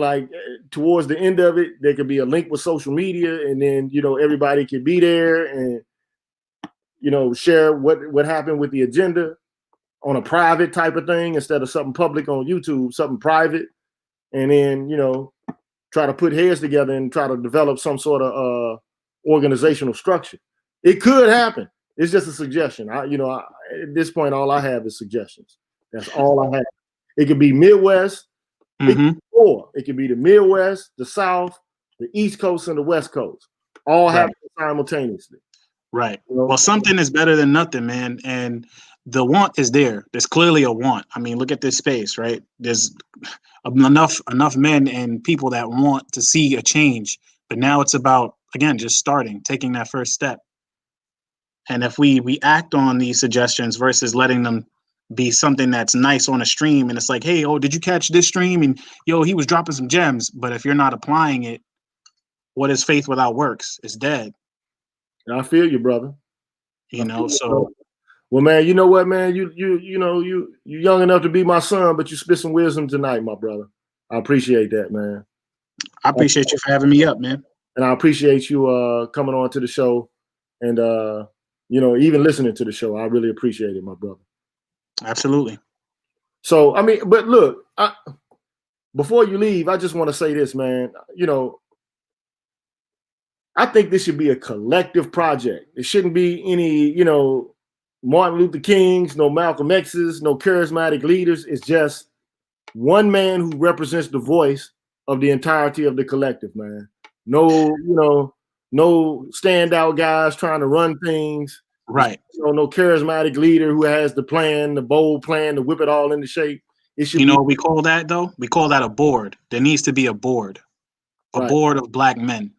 towards the end of it, there could be a link with social media, and then everybody could be there and share what happened with the agenda on a private type of thing instead of something public on YouTube, something private, and then try to put heads together and try to develop some sort of organizational structure. It could happen. It's just a suggestion. At this point, all I have is suggestions. That's all I have. It could be Midwest, or it could be the Midwest, the South, the East Coast, and the West Coast, all happen simultaneously. Right. Well, something is better than nothing, man. And the want is there. There's clearly a want. I mean, look at this space, right? There's enough men and people that want to see a change. But now it's about, again, just starting, taking that first step. And if we act on these suggestions versus letting them be something that's nice on a stream, and it's like, hey, did you catch this stream? And he was dropping some gems. But if you're not applying it, what is faith without works? It's dead. I feel you, brother. So. Well, man, you know what, man? You young enough to be my son, but you spit some wisdom tonight, my brother. I appreciate that, man. I appreciate you for having me up, man. And I appreciate you coming on to the show and even listening to the show. I really appreciate it, my brother. Absolutely. So, I mean, but look, before you leave, I just want to say this, man. I think this should be a collective project. It shouldn't be any, Martin Luther Kings, no Malcolm X's, no charismatic leaders. It's just one man who represents the voice of the entirety of the collective, man. No, no standout guys trying to run things. Right. No charismatic leader who has the plan, the bold plan to whip it all into shape. It should what we call that, though? We call that a board. There needs to be a board. A board of Black men.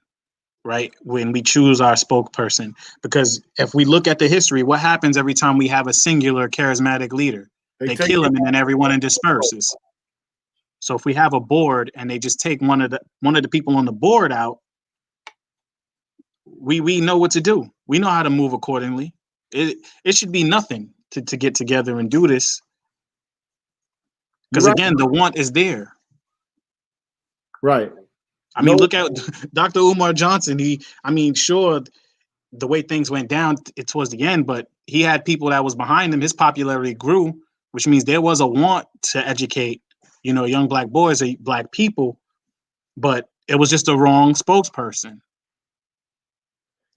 Right, when we choose our spokesperson, because if we look at the history, what happens every time we have a singular charismatic leader? They kill him and then everyone disperses. So if we have a board and they just take one of the people on the board out, we know what to do. We know how to move accordingly. It should be nothing to get together and do this, because again, the want is there. Right. I mean, look at Dr. Umar Johnson. Sure, the way things went down towards the end, but he had people that was behind him. His popularity grew, which means there was a want to educate, young black boys, black people, but it was just the wrong spokesperson.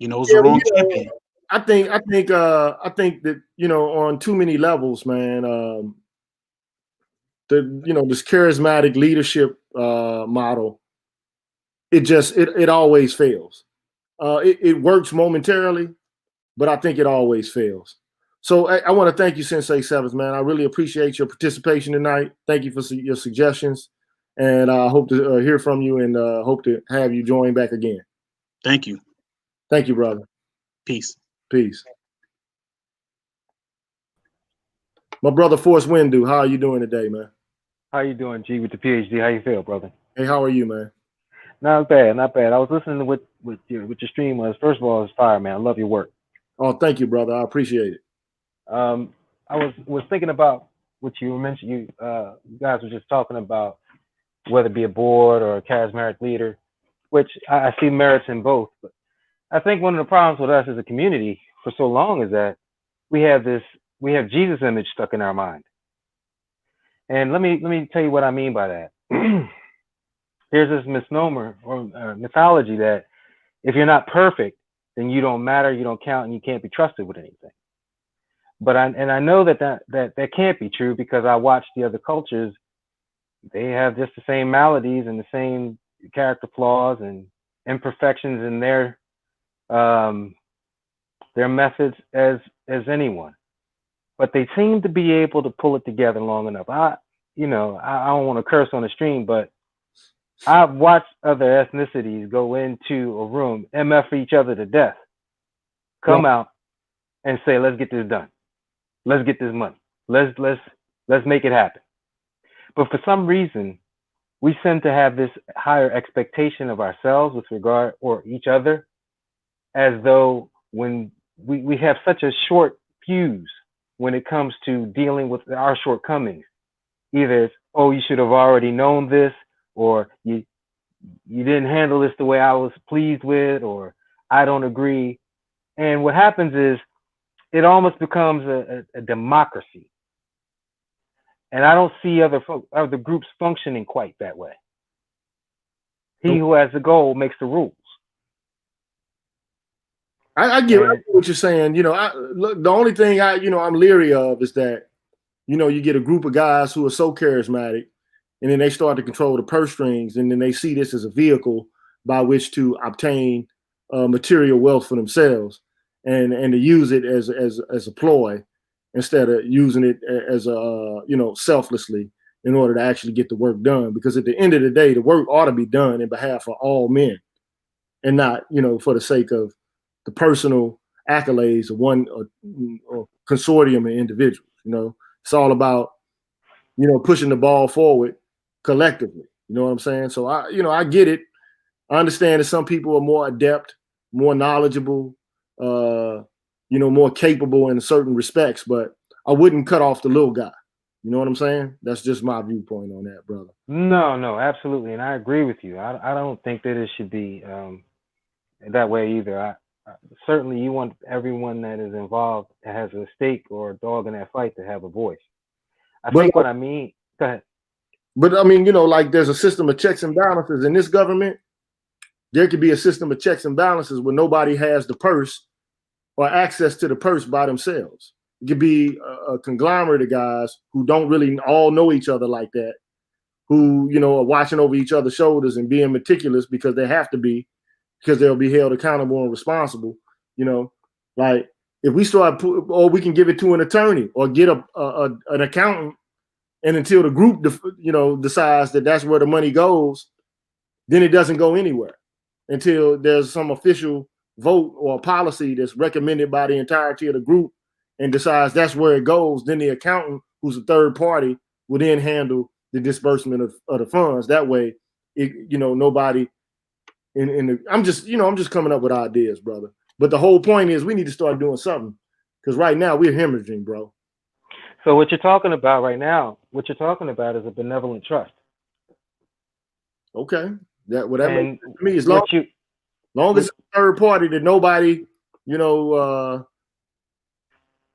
It was the wrong champion. I think that, on too many levels, man, this charismatic leadership model, it always fails. It works momentarily, but I think it always fails. So I want to thank you, Sensei Sevens, man. I really appreciate your participation tonight. Thank you for your suggestions, and I hope to hear from you, and hope to have you join back again. Thank you. Thank you, brother. Peace. Peace. My brother Forrest Windu, how are you doing today, man? How you doing, G, with the PhD? How you feel, brother? Hey, how are you, man? Not bad, not bad. I was listening to what your stream was. First of all, it's fire, man. I love your work. Oh, thank you, brother. I appreciate it. I was thinking about what you mentioned. You guys were just talking about whether it be a board or a charismatic leader, which I see merits in both. But I think one of the problems with us as a community for so long is that we have Jesus image stuck in our mind. And let me tell you what I mean by that. There's this misnomer or mythology that if you're not perfect, then you don't matter, you don't count, and you can't be trusted with anything. But I know that can't be true, because I watch the other cultures. They have just the same maladies and the same character flaws and imperfections in their methods as anyone. But they seem to be able to pull it together long enough. I don't want to curse on the stream, but I've watched other ethnicities go into a room, MF each other to death, come out and say, let's get this done. Let's get this money. Let's make it happen. But for some reason, we tend to have this higher expectation of ourselves with regard, or each other, as though when we have such a short fuse when it comes to dealing with our shortcomings. Either it's, oh, you should have already known this, or you didn't handle this the way I was pleased with, or I don't agree. And what happens is it almost becomes a democracy. And I don't see other groups functioning quite that way. He who has the goal makes the rules. I get what you're saying. The only thing I'm leery of is that, you get a group of guys who are so charismatic, and then they start to control the purse strings, and then they see this as a vehicle by which to obtain material wealth for themselves, and to use it as a ploy instead of using it as selflessly in order to actually get the work done. Because at the end of the day, the work ought to be done in behalf of all men, and not for the sake of the personal accolades of one or consortium of individuals. It's all about pushing the ball forward collectively. You know what I'm saying? So I get it. I understand that some people are more adept, more knowledgeable, more capable in certain respects, but I wouldn't cut off the little guy. You know what I'm saying? That's just my viewpoint on that, brother. No, absolutely. And I agree with you. I don't think that it should be that way either. Certainly you want everyone that is involved, that has a stake or a dog in that fight, to have a voice. What I mean, go ahead. But I mean, like there's a system of checks and balances in this government. There could be a system of checks and balances where nobody has the purse or access to the purse by themselves. It could be a conglomerate of guys who don't really all know each other like that, who, are watching over each other's shoulders and being meticulous because they have to be, because they'll be held accountable and responsible. Like if we start, or we can give it to an attorney or get an accountant, and until the group, decides that that's where the money goes, then it doesn't go anywhere until there's some official vote or policy that's recommended by the entirety of the group and decides that's where it goes. Then the accountant, who's a third party, will then handle the disbursement of the funds. That way, nobody I'm just coming up with ideas, brother. But the whole point is we need to start doing something, because right now we're hemorrhaging, bro. So what you're talking about right now, is a benevolent trust. Okay. That makes sense to me. As long as it's a third party that nobody you know,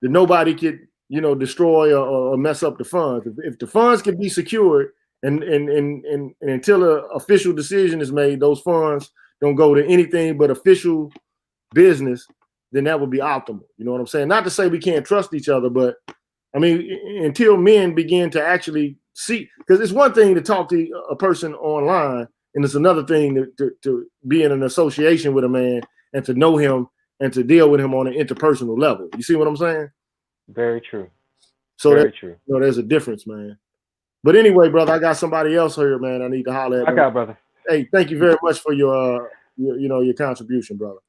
that nobody could, you know, destroy or mess up the funds. If the funds can be secured and until an official decision is made, those funds don't go to anything but official business, then that would be optimal. You know what I'm saying? Not to say we can't trust each other, but I mean, until men begin to actually see, because it's one thing to talk to a person online, and it's another thing to be in an association with a man and to know him and to deal with him on an interpersonal level. You see what I'm saying? Very true. So Very true. You know, there's a difference, man. But anyway, brother, I got somebody else here, man. I need to holler at. I got, brother. Hey, thank you very much for your you know, your contribution, brother.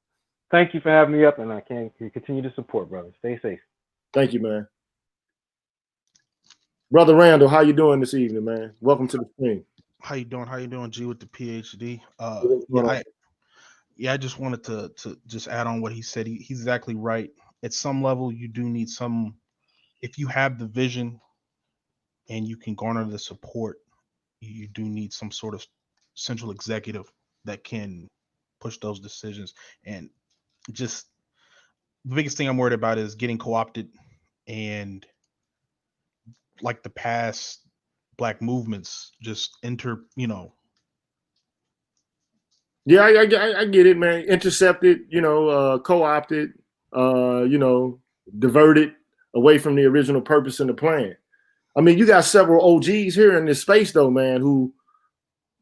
Thank you for having me up, and I can continue to support, brother. Stay safe. Thank you, man. Brother Randall, how you doing this evening, man? Welcome to the stream. How you doing? How you doing, G, with the PhD? I just wanted to just add on what he said. He's exactly right. At some level, you do need some. If you have the vision and you can garner the support, you do need some sort of central executive that can push those decisions. And just the biggest thing I'm worried about is getting co-opted, and like the past Black movements just enter, you know. Yeah, I get it, man. Intercepted, you know, co-opted, you know, diverted away from the original purpose and the plan. I mean, you got several OGs here in this space, though, man, who,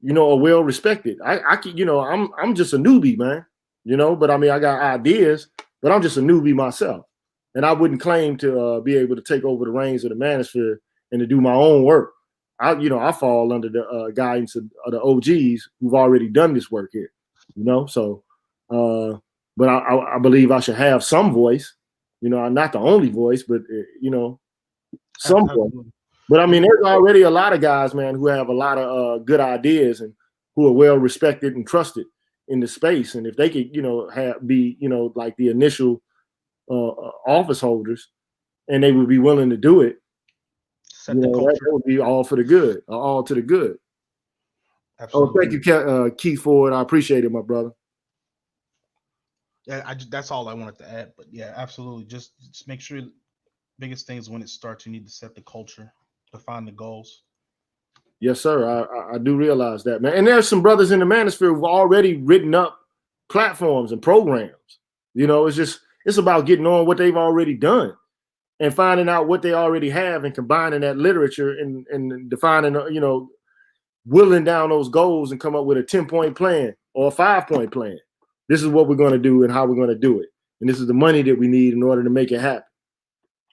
you know, are well respected. I you know, I'm just a newbie, man. You know, but I mean, I got ideas, but I'm just a newbie myself, and I wouldn't claim to be able to take over the reins of the manosphere and to do my own work. I fall under the guidance of the OGs who've already done this work here. You know, so, but I believe I should have some voice. You know, I'm not the only voice, but you know, some voice. But I mean, there's already a lot of guys, man, who have a lot of good ideas and who are well respected and trusted in the space. And if they could, you know, be, you know, like the initial office holders, and they would be willing to do it, you know, that would be all for the good, all to the good. Absolutely. Oh, thank you, Keith Ford. I appreciate it, my brother. Yeah, that's all I wanted to add. But yeah, absolutely. Just make sure biggest thing is when it starts, you need to set the culture, define the goals. Yes, sir. I do realize that, man. And there's some brothers in the manosphere who've already written up platforms and programs. You know, it's about getting on what they've already done and finding out what they already have and combining that literature and defining, you know, whittling down those goals and come up with a 10-point plan or a 5-point plan. This is what we're going to do and how we're going to do it. And this is the money that we need in order to make it happen.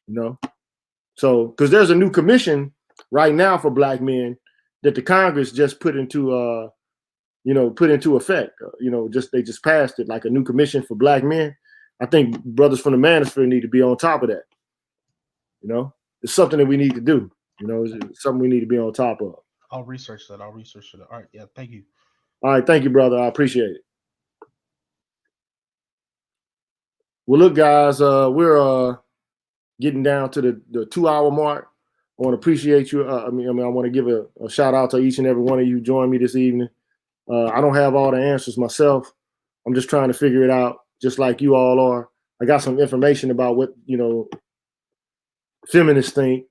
You know, so because there's a new commission right now for Black men that the Congress just put into, you know, put into effect. You know, they just passed it, like a new commission for Black men. I think brothers from the manosphere need to be on top of that. You know, it's something that we need to do. You know, it's something we need to be on top of. I'll research that. All right. Yeah. Thank you. All right. Thank you, brother. I appreciate it. Well, look, guys, we're getting down to the 2-hour mark. I want to appreciate you. I want to give a shout out to each and every one of you who joined me this evening. I don't have all the answers myself. I'm just trying to figure it out, just like you all are. I got some information about what, you know, feminists think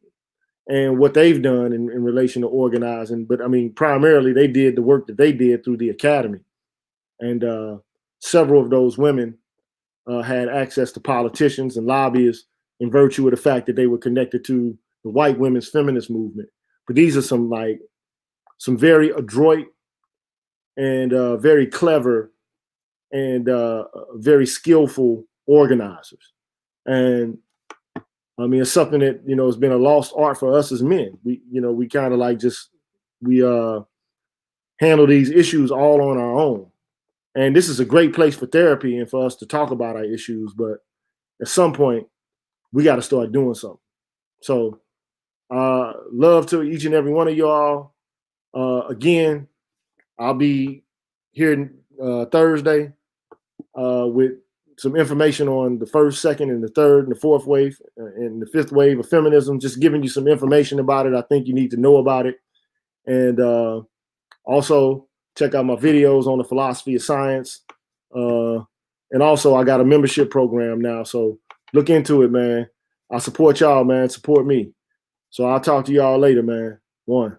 and what they've done in relation to organizing. But I mean, primarily they did the work that they did through the academy. And several of those women had access to politicians and lobbyists in virtue of the fact that they were connected to the white women's feminist movement. But these are some very adroit and very clever and very skillful organizers. And I mean, it's something that, you know, has been a lost art for us as men. We kind of like we handle these issues all on our own. And this is a great place for therapy and for us to talk about our issues. But at some point, we got to start doing something. So love to each and every one of y'all. Again, I'll be here Thursday with some information on the first, second, and the third, and the fourth wave, and the fifth wave of feminism, just giving you some information about it. I think you need to know about it. And also check out my videos on the philosophy of science. And also, I got a membership program now. So look into it, man. I support y'all, man. Support me. So I'll talk to y'all later, man. One.